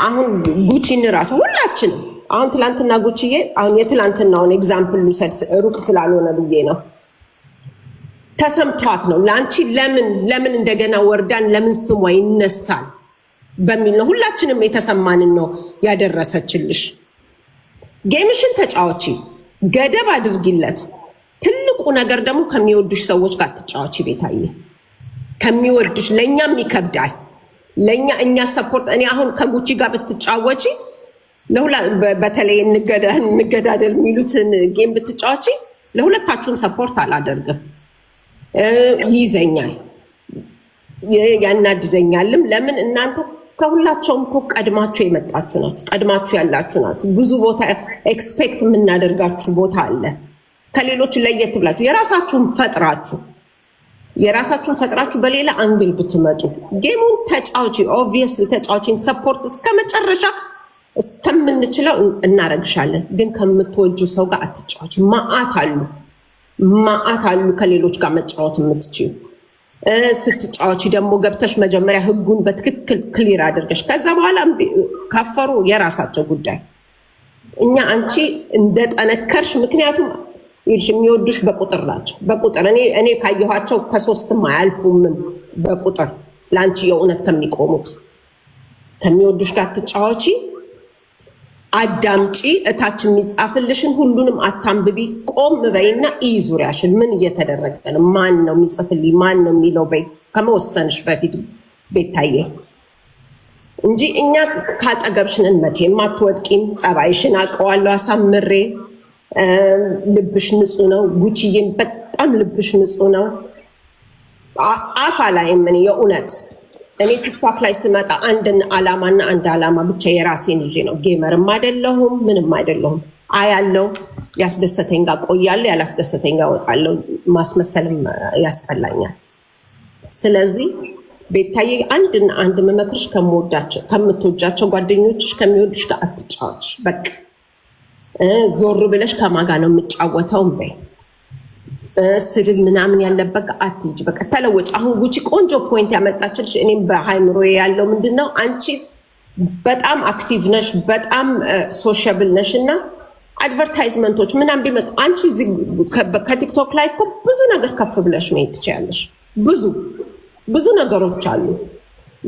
አሁን ጉቺን ራሱ ሁላችንም አሁን ትላንትና ጉቺዬ አሁን የትላንትናውን ኤግዛምፕል ልውሰድ ሩቅ ስላልሆነ ብዬ ነው። ተሰምቷት ነው ለአንቺ ለምን እንደገና ወርዳን ለምን ስሟ ይነሳል በሚል ነው ሁላችንም የተሰማንን ነው ያደረሰችልሽ። ጌምሽን ተጫዋቺ፣ ገደብ አድርጊለት። ትልቁ ነገር ደግሞ ከሚወዱሽ ሰዎች ጋር ተጫዋቺ ቤታዬ። ከሚወዱሽ ለእኛም ይከብዳል። እኛ ሰፖርት እኔ አሁን ከጉቺ ጋር ብትጫወቺ በተለይ እንገዳደል የሚሉትን ጌም ብትጫወቺ ለሁለታችሁም ሰፖርት አላደርግም። ይይዘኛል፣ ያናድደኛልም። ለምን እናንተ ከሁላቸውም እኮ ቀድማችሁ የመጣችሁ ናችሁ፣ ቀድማችሁ ያላችሁ ናችሁ። ብዙ ቦታ ኤክስፔክት የምናደርጋችሁ ቦታ አለ። ከሌሎች ለየት ብላችሁ የራሳችሁን ፈጥራችሁ በሌላ አንግል ብትመጡ ጌሙን ተጫውቺ። ኦብቪየስሊ ተጫውቺን ሰፖርት እስከ መጨረሻ እስከምንችለው እናረግሻለን። ግን ከምትወጁ ሰው ጋር አትጫወቺ። ማአት አሉ ከሌሎች ጋር መጫወት የምትችዩ። ስትጫወቺ ደግሞ ገብተሽ መጀመሪያ ህጉን በትክክል ክሊር አድርገሽ ከዛ በኋላ ካፈሩ የራሳቸው ጉዳይ። እኛ አንቺ እንደጠነከርሽ ምክንያቱም ይልሽ የሚወዱሽ በቁጥር ናቸው። በቁጥር እኔ ካየኋቸው ከ3ም አያልፉም። በቁጥር ለአንቺ የእውነት ከሚቆሙት ከሚወዱሽ ጋር ትጫወቺ። አዳምጪ። እታች የሚጻፍልሽን ሁሉንም አታንብቢ። ቆም በይና ዙሪያሽን ምን እየተደረገ ነው፣ ማን ነው የሚጽፍልኝ፣ ማን ነው የሚለው በይ ከመወሰንሽ በፊት ቤታዬ እንጂ እኛ ካጠገብሽን መቼም አትወድቂም። ጸባይሽን አውቀዋለሁ አሳምሬ። ልብሽ ንጹህ ነው ጉቺዬን፣ በጣም ልብሽ ንጹህ ነው። አፋ ላይ ምን የእውነት እኔ ቲክቶክ ላይ ስመጣ አንድን አላማና አንድ አላማ ብቻ የራሴን ይዤ ነው። ጌመርም አይደለሁም ምንም አይደለሁም። አያለው ያስደሰተኝ ጋር ቆያለሁ፣ ያላስደሰተኝ ጋር እወጣለሁ። ማስመሰልም ያስጠላኛል። ስለዚህ ቤታዬ አንድ መመክርሽ ከምትወጃቸው ጓደኞችሽ ከሚወዱሽ ጋር አትጫወች። በቃ ዞር ብለሽ ከማጋ ነው የምጫወተው በይ። ስድብ ምናምን ያለበት አትይጅ። በቃ ተለወጭ። አሁን ጉቺ ቆንጆ ፖይንት ያመጣችልሽ እኔም በሃይምሮ ያለው ምንድነው አንቺ በጣም አክቲቭ ነሽ፣ በጣም ሶሻብል ነሽ እና አድቨርታይዝመንቶች ምናምን ቢመጡ አንቺ ከቲክቶክ ላይ እኮ ብዙ ነገር ከፍ ብለሽ መሄድ ትችያለሽ። ብዙ ብዙ ነገሮች አሉ።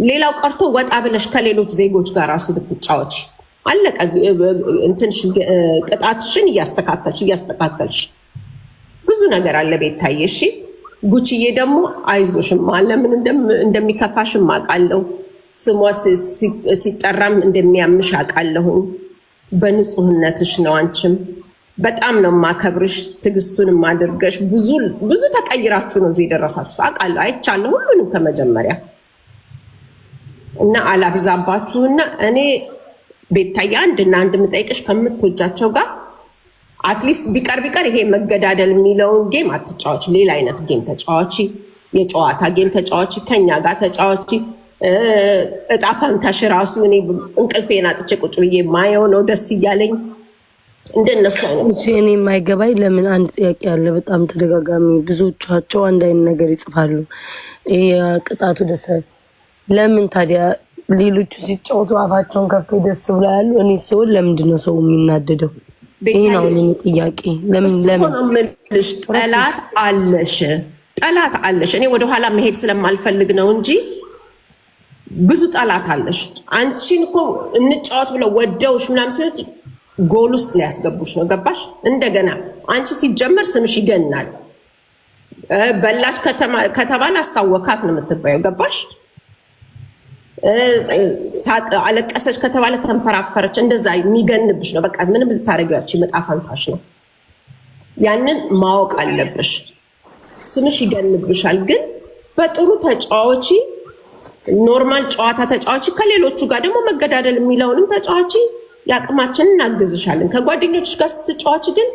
ሌላው ቀርቶ ወጣ ብለሽ ከሌሎች ዜጎች ጋር ራሱ ብትጫወች አለቀ። እንትንሽ ቅጣትሽን እያስተካከልሽ ብዙ ነገር አለ ቤታዬ። እሺ ጉቺዬ ደግሞ አይዞሽማ፣ ለምን እንደሚከፋሽም አውቃለሁ። ስሟ ሲጠራም እንደሚያምሽ አውቃለሁ። በንጹህነትሽ ነው። አንቺም በጣም ነው ማከብርሽ። ትዕግስቱንም አድርገሽ ብዙ ተቀይራችሁ ነው እዚህ የደረሳችሁት አውቃለሁ፣ አይቻለሁ ሁሉንም ከመጀመሪያ እና አላብዛባችሁና እኔ ቤታዬ አንድና አንድ የምጠይቅሽ ከምትወጃቸው ጋር አትሊስት ቢቀር ይሄ መገዳደል የሚለውን ጌም አትጫዋች። ሌላ አይነት ጌም ተጫዋች፣ የጨዋታ ጌም ተጫዋች፣ ከኛ ጋር ተጫዋች። እጣ ፈንታሽ ራሱ እኔ እንቅልፌን አጥቼ ቁጭ ብዬ ማየው ነው ደስ እያለኝ እንደነሱ አይነት። እኔ የማይገባኝ ለምን አንድ ጥያቄ አለ በጣም ተደጋጋሚ፣ ብዙዎቻቸው አንድ አይነት ነገር ይጽፋሉ። ቅጣቱ ደስ ለምን ታዲያ ሌሎቹ ሲጫወቱ አፋቸውን ከፍተው ደስ ብሎ ያሉ፣ እኔ ስሆን ለምንድን ነው ሰው የሚናደደው? ይሄ ነው እኔ ጥያቄ። ለምን ምልሽ ጠላት አለሽ። እኔ ወደኋላ መሄድ ስለማልፈልግ ነው እንጂ ብዙ ጠላት አለሽ። አንቺን እኮ እንጫወት ብለው ወደውሽ ምናምን ሲሉት ጎል ውስጥ ሊያስገቡሽ ነው። ገባሽ? እንደገና አንቺ ሲጀመር ስምሽ ይገናል። በላች ከተባለ አስታወካት ነው የምትባየው። ገባሽ? አለቀሰች ከተባለ ተንፈራፈረች። እንደዛ የሚገንብሽ ነው። በቃ ምንም ልታረጊያች መጣፋንታሽ ነው። ያንን ማወቅ አለብሽ። ስምሽ ይገንብሻል። ግን በጥሩ ተጫዋች፣ ኖርማል ጨዋታ ተጫዋች፣ ከሌሎቹ ጋር ደግሞ መገዳደል የሚለውንም ተጫዋች፣ የአቅማችንን እናግዝሻለን። ከጓደኞች ጋር ስትጫዋች ግን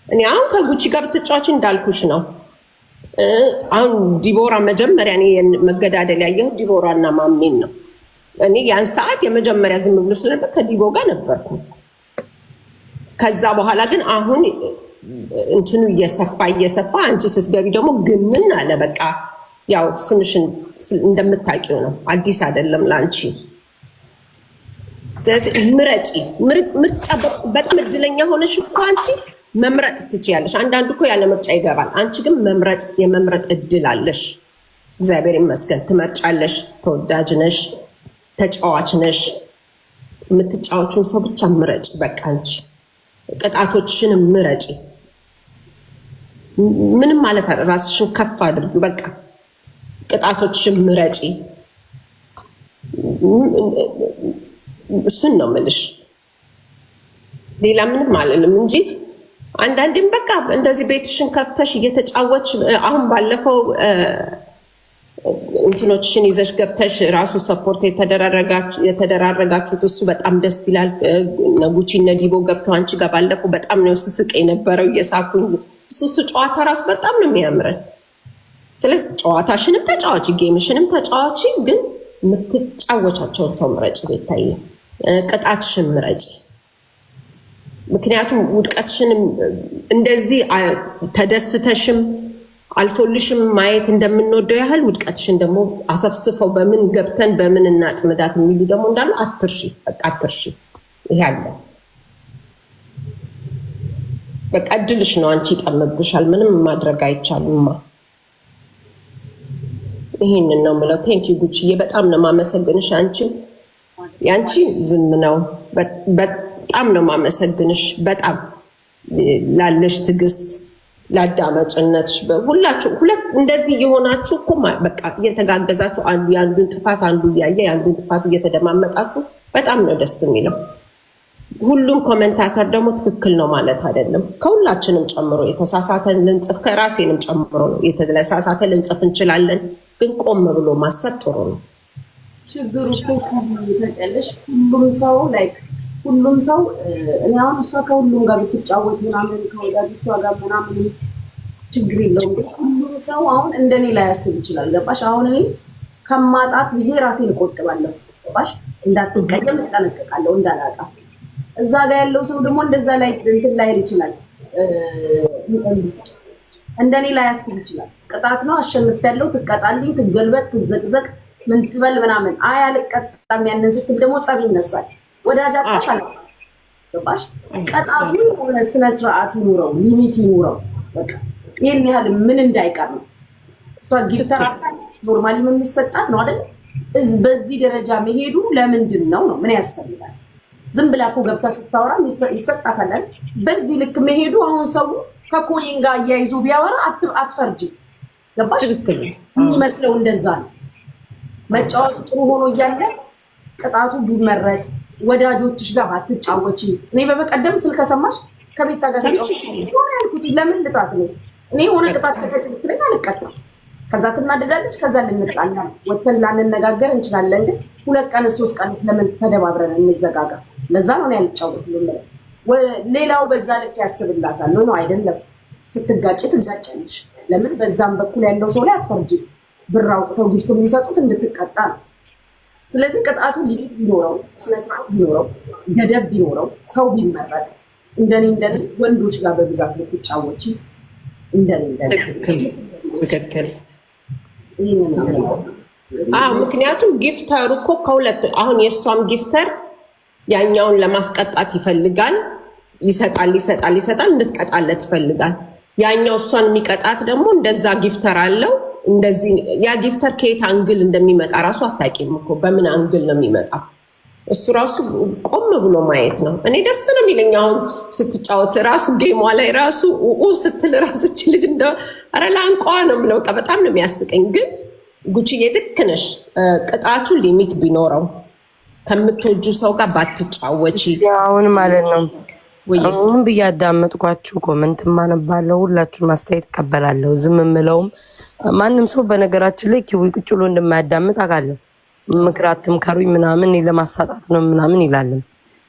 እኔ አሁን ከጉቺ ጋር ብትጫዋች እንዳልኩሽ ነው። አሁን ዲቦራ መጀመሪያ እኔ መገዳደል ያየሁት ዲቦራ እና ማሜን ነው። እኔ ያን ሰዓት የመጀመሪያ ዝም ብሎ ስለነበር ከዲቦ ጋር ነበርኩ። ከዛ በኋላ ግን አሁን እንትኑ እየሰፋ አንቺ ስትገቢ ደግሞ ግምን አለ። በቃ ያው ስምሽን እንደምታውቂው ነው፣ አዲስ አይደለም ለአንቺ። ምረጪ። ምርጫ በጣም እድለኛ ሆነሽ እኮ አንቺ መምረጥ ትችያለሽ። አንዳንዱ እኮ ያለ ምርጫ ይገባል። አንቺ ግን የመምረጥ እድል አለሽ። እግዚአብሔር ይመስገን ትመርጫለሽ። ተወዳጅ ነሽ፣ ተጫዋች ነሽ። የምትጫወቹን ሰው ብቻ ምረጪ። በቃ አንቺ ቅጣቶችሽን ምረጪ። ምንም ማለት ራስሽን ከፍ አድርጊ። በቃ ቅጣቶችሽን ምረጪ። እሱን ነው የምልሽ፣ ሌላ ምንም አልልም እንጂ አንዳንዴም በቃ እንደዚህ ቤትሽን ከፍተሽ እየተጫወትሽ አሁን ባለፈው እንትኖችሽን ይዘሽ ገብተሽ ራሱ ሰፖርት የተደራረጋችሁት እሱ በጣም ደስ ይላል። ጉቺ እነ ዲቦ ገብተው አንቺ ጋር ባለፈው በጣም ነው ስስቅ የነበረው እየሳኩኝ። እሱ ጨዋታ ራሱ በጣም ነው የሚያምረን። ስለዚህ ጨዋታሽንም ተጫዋች፣ ጌምሽንም ተጫዋች፣ ግን የምትጫወቻቸውን ሰው ምረጭ ቤታዬ። ቅጣትሽን ምረጭ። ምክንያቱም ውድቀትሽንም እንደዚህ ተደስተሽም አልፎልሽም ማየት እንደምንወደው ያህል ውድቀትሽን ደግሞ አሰፍስፈው በምን ገብተን በምን እናጥምዳት የሚሉ ደግሞ እንዳሉ አትርሺ። በቃ አትርሺ። ይሄ አለ በቃ እድልሽ ነው። አንቺ ይጠምብሻል። ምንም ማድረግ አይቻልማ። ይሄንን ነው የምለው። ቴንኪው ጉቺዬ፣ በጣም ነው ማመሰግንሽ። ያንቺ ዝም ነው። በጣም ነው ማመሰግንሽ። በጣም ላለሽ ትዕግስት፣ ለአዳማጭነትሽ ሁላችሁ እንደዚህ የሆናችሁ እኮ በቃ እየተጋገዛችሁ አንዱ የአንዱን ጥፋት አንዱ እያየ የአንዱን ጥፋት እየተደማመጣችሁ በጣም ነው ደስ የሚለው። ሁሉም ኮሜንታተር ደግሞ ትክክል ነው ማለት አይደለም። ከሁላችንም ጨምሮ የተሳሳተን ልንጽፍ፣ ከራሴንም ጨምሮ ነው የተሳሳተ ልንጽፍ እንችላለን። ግን ቆም ብሎ ማሰብ ጥሩ ነው። ችግሩ ተቀለሽ ሁሉም ሰው እኔ አሁን እሷ ከሁሉም ጋር ብትጫወት ምናምን ከወዳጆቿ ጋር ምናምን ችግር የለውም። ሁሉም ሰው አሁን እንደኔ ላይ ያስብ ይችላል። ገባሽ? አሁን እኔ ከማጣት ብዬ ራሴን እቆጥባለሁ። ገባሽ? እንዳትቀየም እጠነቀቃለሁ እንዳላጣ። እዛ ጋር ያለው ሰው ደግሞ እንደዛ ላይ እንትን ላይ ይችላል፣ እንደኔ ላይ ያስብ ይችላል። ቅጣት ነው አሸንፊያለሁ፣ ትቀጣልኝ፣ ትገልበጥ፣ ትዘቅዘቅ፣ ምን ትበል ምናምን። አይ አልቀጣም ያንን ስትል ደግሞ ጸብ ይነሳል። ወዳጅ አጣሻል። ገባሽ? ቀጣቱ የሆነ ስነ ስርዓት ይኑረው፣ ሊሚት ይኑረው። በቃ ይሄን ያህል ምን እንዳይቀር ነው። እሷ ጊፍተር ኖርማሊ የሚሰጣት ነው አይደል? በዚህ ደረጃ መሄዱ ለምንድን ነው? ምን ያስፈልጋል? ዝም ብላ እኮ ገብታ ስታወራ ይሰጣታል። በዚህ ልክ መሄዱ አሁን ሰው ከኮይን ጋር እያይዞ ቢያወራ አትፈርጂ። ገባሽ? የሚመስለው እንደዛ ነው። መጫወቱ ጥሩ ሆኖ እያለ ቅጣቱ ቢመረጥ ወዳጆችሽ ጋር ባትጫወቺ። እኔ በመቀደም ስልክ ከሰማሽ ከቤታ ጋር ያልኩት ለምን ልጣት ነው? እኔ የሆነ ቅጣት ከተጨክለኝ አልቀጣም። ከዛ ትናደዳለች። ከዛ ልንጣላ ወተን ላንነጋገር እንችላለን። ግን 2 ቀን 3 ቀን ለምን ተደባብረን እንዘጋጋ? ለዛ ነው እኔ አልጫወትም። ሌላው በዛ ልክ ያስብላታል ነው አይደለም? ስትጋጭ ትጋጫለሽ። ለምን በዛም በኩል ያለው ሰው ላይ አትፈርጂ። ብር አውጥተው ጊፍት የሚሰጡት እንድትቀጣ ነው። ስለዚህ ቅጣቱ ሊሚት ቢኖረው፣ ስነስርዓት ቢኖረው፣ ገደብ ቢኖረው፣ ሰው ቢመረጥ እንደኔ ወንዶች ጋር በብዛት ልትጫወቺ እንደኔ ትክክል። ምክንያቱም ጊፍተሩ እኮ ከሁለት አሁን የእሷም ጊፍተር ያኛውን ለማስቀጣት ይፈልጋል። ይሰጣል እንድትቀጣለት ይፈልጋል። ያኛው እሷን የሚቀጣት ደግሞ እንደዛ ጊፍተር አለው። እንደዚህ ያ ጊፍተር ከየት አንግል እንደሚመጣ ራሱ አታውቂም እኮ በምን አንግል ነው የሚመጣ። እሱ ራሱ ቆም ብሎ ማየት ነው። እኔ ደስ ነው የሚለኝ አሁን ስትጫወት ራሱ ጌሟ ላይ ራሱ ስትል ራሱ እቺ ልጅ እንደ ኧረ ላንቋ ነው የምለው። በጣም ነው የሚያስቀኝ። ግን ጉቺዬ ልክ ነሽ። ቅጣቱ ሊሚት ቢኖረው ከምትወጁ ሰው ጋር ባትጫወቺ። አሁን ማለት ነው አሁን ብያዳመጥኳችሁ ኮመንት ማነባለሁ፣ ሁላችሁም አስተያየት እቀበላለሁ። ዝም የምለውም ማንም ሰው በነገራችን ላይ ኪዊ ቁጭ ብሎ እንደማያዳምጥ አውቃለሁ። ምክር አትምከሩኝ ምናምን እኔ ለማሳጣት ነው ምናምን ይላል።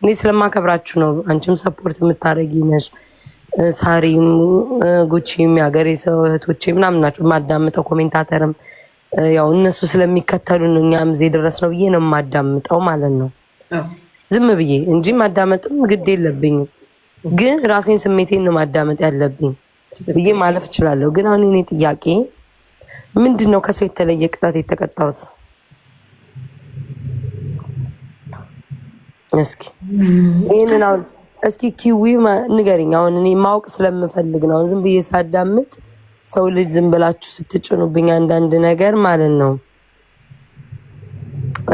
እኔ ስለማከብራችሁ ነው። አንቺም ሰፖርት የምታደርጊ ነሽ፣ ሳሪም ጉቺም የሀገሬ ሰው እህቶቼ ምናምን ናቸው። የማዳምጠው ኮሜንታተርም ያው እነሱ ስለሚከተሉ ነው እኛም እዚህ ድረስ ነው ብዬ ነው የማዳምጠው ማለት ነው። ዝም ብዬ እንጂ ማዳመጥም ግድ የለብኝም። ግን ራሴን ስሜቴን ነው ማዳመጥ ያለብኝ ብዬ ማለፍ እችላለሁ። ግን አሁን እኔ ጥያቄ ምንድነው ከሰው የተለየ ቅጣት የተቀጣሁት? እስኪ ይሄንን አሁን እስኪ ኪዊ ንገሪኝ። አሁን እኔ ማወቅ ስለምፈልግ ነው። ዝም ብዬ ሳዳምጥ ሰው ልጅ ዝም ብላችሁ ስትጭኑብኝ አንዳንድ ነገር ማለት ነው።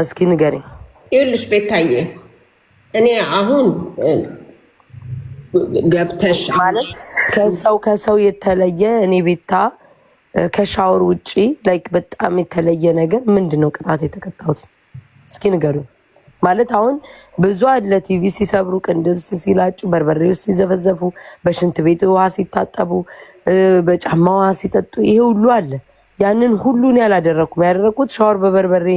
እስኪ ንገሪኝ። ይኸውልሽ ቤታዬ እኔ አሁን ገብተሽ ማለት ከሰው የተለየ እኔ ቤታ ከሻወር ውጪ ላይክ በጣም የተለየ ነገር ምንድነው ቅጣት የተቀጣሁት? እስኪ ንገሩኝ። ማለት አሁን ብዙ አለ ቲቪ ሲሰብሩ፣ ቅንድብ ሲላጩ፣ በርበሬዎች ሲዘፈዘፉ፣ በሽንት ቤት ውሃ ሲታጠቡ፣ በጫማ ውሃ ሲጠጡ፣ ይሄ ሁሉ አለ። ያንን ሁሉን ያላደረኩም። ያደረኩት ሻወር በበርበሬ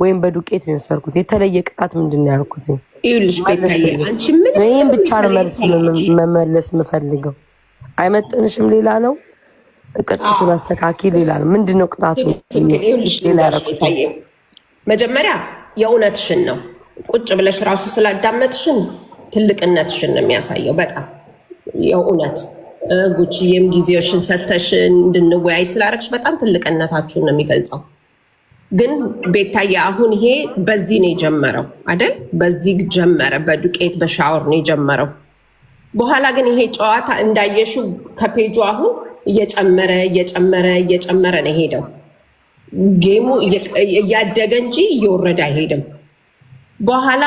ወይም በዱቄት ነው የወሰድኩት። የተለየ ቅጣት ምንድን ነው ያልኩት? ይህም ብቻ ነው መልስ መመለስ የምፈልገው። አይመጥንሽም ሌላ ነው፣ ቅጣቱን አስተካኪ ሌላ ነው። ምንድን ነው ቅጣቱ? መጀመሪያ የእውነትሽን ነው። ቁጭ ብለሽ ራሱ ስላዳመጥሽን ትልቅነትሽን ነው የሚያሳየው። በጣም የእውነት ጉቺዬም ጊዜዎሽን ሰተሽ እንድንወያይ ስላደረግሽ በጣም ትልቅነታችሁን ነው የሚገልጸው። ግን ቤታዬ አሁን ይሄ በዚህ ነው የጀመረው አይደል? በዚህ ጀመረ፣ በዱቄት በሻወር ነው የጀመረው። በኋላ ግን ይሄ ጨዋታ እንዳየሽው ከፔጁ አሁን እየጨመረ ነው የሄደው። ጌሙ እያደገ እንጂ እየወረደ አይሄድም። በኋላ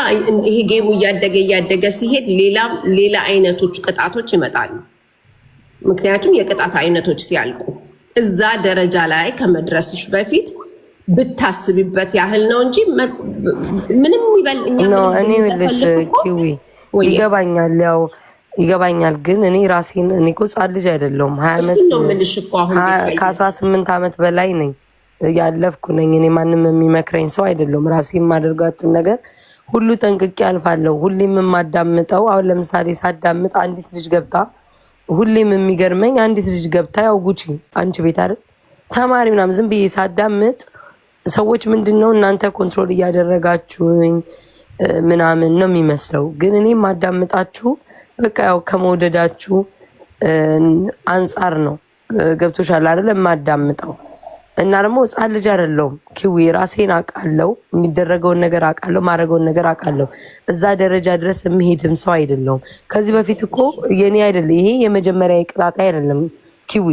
ይሄ ጌሙ እያደገ ሲሄድ ሌላ አይነቶች ቅጣቶች ይመጣሉ። ምክንያቱም የቅጣት አይነቶች ሲያልቁ እዛ ደረጃ ላይ ከመድረስሽ በፊት ብታስቢበት ያህል ነው እንጂ ምንም ይበል እኔ ልሽ ኪዊ ይገባኛል፣ ያው ይገባኛል። ግን እኔ ራሴን እኔ እኮ ሕፃን ልጅ አይደለሁም። 20 ዓመት ነው የምልሽ እኮ አሁን ከ18 ዓመት በላይ ነኝ ያለፍኩ ነኝ። እኔ ማንም የሚመክረኝ ሰው አይደለሁም። ራሴ የማደርጋትን ነገር ሁሉ ጠንቅቄ አልፋለሁ። ሁሌም የማዳምጠው አሁን ለምሳሌ ሳዳምጥ አንዲት ልጅ ገብታ ሁሌም የሚገርመኝ አንዲት ልጅ ገብታ ያው ጉቺ አንቺ ቤት አይደል ተማሪ ምናምን ዝም ብዬ ሳዳምጥ ሰዎች ምንድነው እናንተ ኮንትሮል እያደረጋችሁኝ ምናምን ነው የሚመስለው። ግን እኔ ማዳምጣችሁ በቃ ያው ከመውደዳችሁ አንጻር ነው። ገብቶሻል አይደል? የማዳምጠው እና ደግሞ ሕፃን ልጅ አይደለሁም። ኪዊ ራሴን አውቃለሁ፣ የሚደረገውን ነገር አውቃለሁ፣ ማድረገውን ነገር አውቃለሁ። እዛ ደረጃ ድረስ የሚሄድም ሰው አይደለሁም። ከዚህ በፊት እኮ የኔ አይደለም ይሄ የመጀመሪያ ቅጣት አይደለም ኪዊ።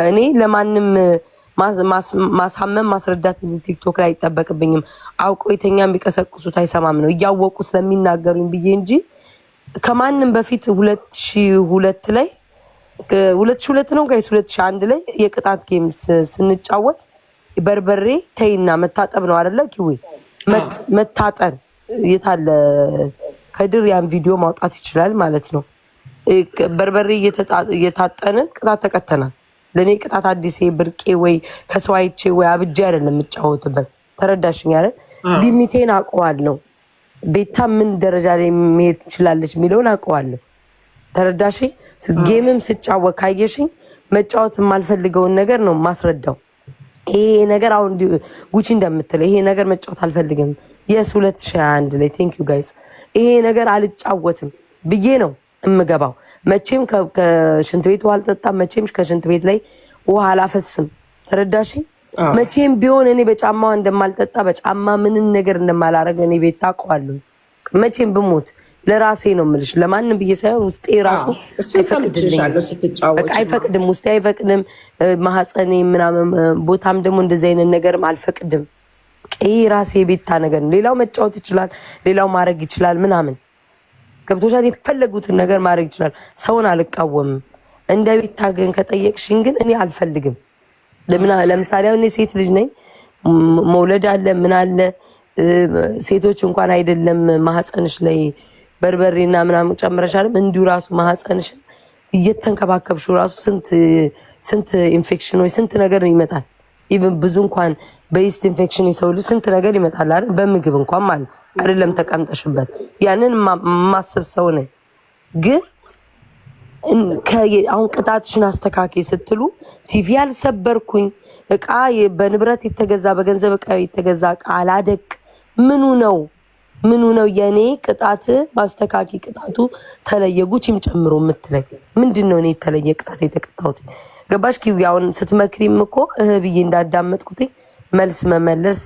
እኔ ለማንም ማሳመን ማስረዳት እዚህ ቲክቶክ ላይ አይጠበቅብኝም። አውቀው የተኛም ቢቀሰቅሱት አይሰማም ነው እያወቁ ስለሚናገሩኝ ብዬ እንጂ ከማንም በፊት 2002 ላይ 2002 ነው ጋይስ 2001 ላይ የቅጣት ጌም ስንጫወት በርበሬ ተይና መታጠብ ነው አይደለ ኪዊ መታጠን የታለ ከድር ያን ቪዲዮ ማውጣት ይችላል ማለት ነው። በርበሬ እየታጠንን ቅጣት ተቀተናል። ለኔ ቅጣት አዲስ ብርቄ ወይ ከሰው አይቼ ወይ አብጄ አይደለም የምጫወትበት። ተረዳሽኝ አይደል? ሊሚቴን አውቀዋለሁ። ቤታ ምን ደረጃ ላይ መሄድ ትችላለች የሚለውን አውቀዋለሁ። ተረዳሽኝ? ጌምም ስጫወት ካየሽኝ መጫወት የማልፈልገውን ነገር ነው ማስረዳው። ይሄ ነገር አሁን ጉቺ እንደምትለው ይሄ ነገር መጫወት አልፈልግም የስ 2021 ላይ ቴንክ ዩ ጋይስ ይሄ ነገር አልጫወትም ብዬ ነው እምገባው። መቼም ከሽንት ቤት ውሃ አልጠጣም። መቼም ከሽንት ቤት ላይ ውሃ አላፈስም። ተረዳሽኝ? መቼም ቢሆን እኔ በጫማዋ እንደማልጠጣ በጫማ ምንም ነገር እንደማላረግ እኔ ቤት ታውቀዋለሁ። መቼም ብሞት ለራሴ ነው የምልሽ፣ ለማንም ብዬ ሳይሆን ውስጤ ራሱ አይፈቅድም። ውስጤ አይፈቅድም። ማህፀኔ ምናምን ቦታም ደግሞ እንደዚህ አይነት ነገርም አልፈቅድም። ይሄ ራሴ ቤታ ነገር ነው። ሌላው መጫወት ይችላል፣ ሌላው ማድረግ ይችላል ምናምን ገብቶሻል። የፈለጉትን ነገር ማድረግ ይችላል። ሰውን አልቃወምም። እንደ ቤታ ግን ከጠየቅሽኝ ግን እኔ አልፈልግም። ለምሳሌ እኔ ሴት ልጅ ነኝ። መውለድ አለ ምን አለ ሴቶች እንኳን አይደለም ማህፀንሽ ላይ በርበሬና ምናምን ጨምረሻልም እንዲሁ ራሱ ማህፀንሽን እየተንከባከብሽው ራሱ ስንት ኢንፌክሽኖች ስንት ነገር ይመጣል። ኢቭን ብዙ እንኳን በኢስት ኢንፌክሽን የሰው ልጅ ስንት ነገር ይመጣል አይደል? በምግብ እንኳን ማለት አይደለም ተቀምጠሽበት። ያንን ማሰብ ሰው ነኝ። ግን አሁን ቅጣትሽን አስተካኪ ስትሉ ቲቪ አልሰበርኩኝ፣ እቃ በንብረት የተገዛ በገንዘብ እቃ የተገዛ እቃ አላደቅ ምኑ ነው የኔ ቅጣት? ማስተካኪ ቅጣቱ ተለየ ጉቺም ጨምሮ የምትለኝ ምንድነው? እኔ የተለየ ቅጣት የተቀጣሁት ገባሽ? ኪው አሁን ስትመክሪም እኮ ብዬ እንዳዳመጥኩት መልስ መመለስ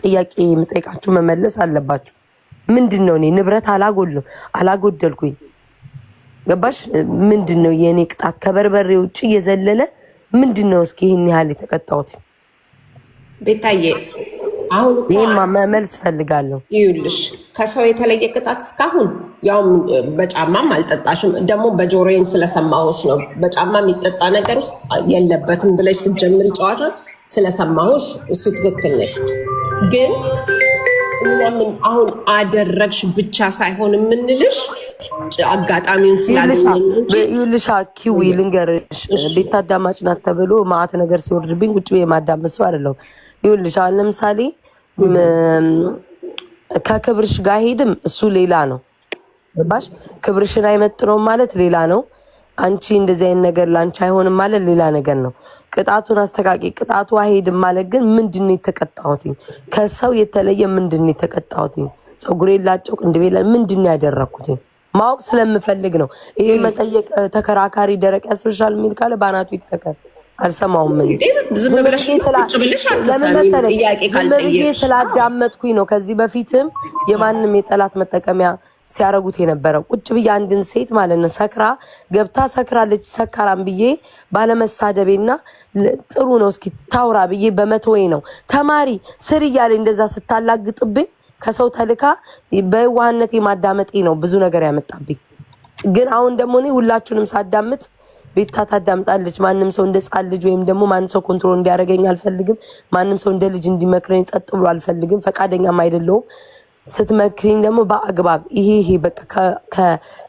ጥያቄ የምጠይቃችሁ መመለስ አለባችሁ። ምንድነው? እኔ ንብረት አላጎደልኩኝ ገባሽ? ምንድነው የኔ ቅጣት? ከበርበሬ ውጭ የዘለለ ምንድነው? እስኪ ይሄን ያህል የተቀጣሁት ቤታዬ አሁን ይሄን መልስ ፈልጋለሁ። ይኸውልሽ ከሰው የተለየ ቅጣት እስካሁን ያው በጫማም አልጠጣሽም። ደግሞ በጆሮዬም ስለሰማሁሽ ነው በጫማ የሚጠጣ ነገር ውስጥ የለበትም ብለሽ ስትጀምሪ ጨዋታ ስለሰማሁሽ እሱ ትክክል ነሽ። ግን ምን አሁን አደረግሽ ብቻ ሳይሆን የምንልሽ አጋጣሚውን ይኸውልሽ ኪዊ ልንገርሽ፣ ቤት አዳማጭ ናት ተብሎ ማአት ነገር ሲወርድብኝ ቁጭ ብዬ ማዳመጥ ሰው አይደለሁም። ይኸውልሽ አሁን ለምሳሌ ከክብርሽ ጋር ሄድም እሱ ሌላ ነው ገባሽ? ክብርሽን አይመጥነውም ማለት ሌላ ነው። አንቺ እንደዚህ አይነት ነገር ላንቺ አይሆንም ማለት ሌላ ነገር ነው። ቅጣቱን አስተካቂ። ቅጣቱ አይሄድም ማለት ግን ምንድነው የተቀጣሁት? ከሰው የተለየ ምንድነው የተቀጣሁት? ፀጉሬን ላጨው ቅንድቤ ላይ ምንድነው ያደረኩት? ማወቅ ስለምፈልግ ነው። ይሄ መጠየቅ ተከራካሪ ደረቅ ያስብሻል የሚል ካለ ባናቱ ይተከል። አልሰማውም። ዝም ብዬ ስላዳመጥኩኝ ነው። ከዚህ በፊትም የማንም የጠላት መጠቀሚያ ሲያረጉት የነበረው ቁጭ ብዬ አንድን ሴት ማለት ነው ሰክራ ገብታ ሰክራለች ሰካራም ብዬ ባለመሳደቤና ጥሩ ነው እስኪ ታውራ ብዬ በመተወይ ነው ተማሪ ስር እያለ እንደዛ ስታላግጥብኝ ከሰው ተልካ በዋህነት የማዳመጤ ነው ብዙ ነገር ያመጣብኝ። ግን አሁን ደግሞ እኔ ሁላችሁንም ሳዳምጥ ቤታ ታዳምጣለች። ማንም ሰው እንደ ጻል ልጅ ወይም ደግሞ ማንም ሰው ኮንትሮል እንዲያደርገኝ አልፈልግም። ማንም ሰው እንደ ልጅ እንዲመክረኝ ጸጥ ብሎ አልፈልግም። ፈቃደኛም አይደለሁም። ስትመክሪኝ ደግሞ በአግባብ ይሄ በቃ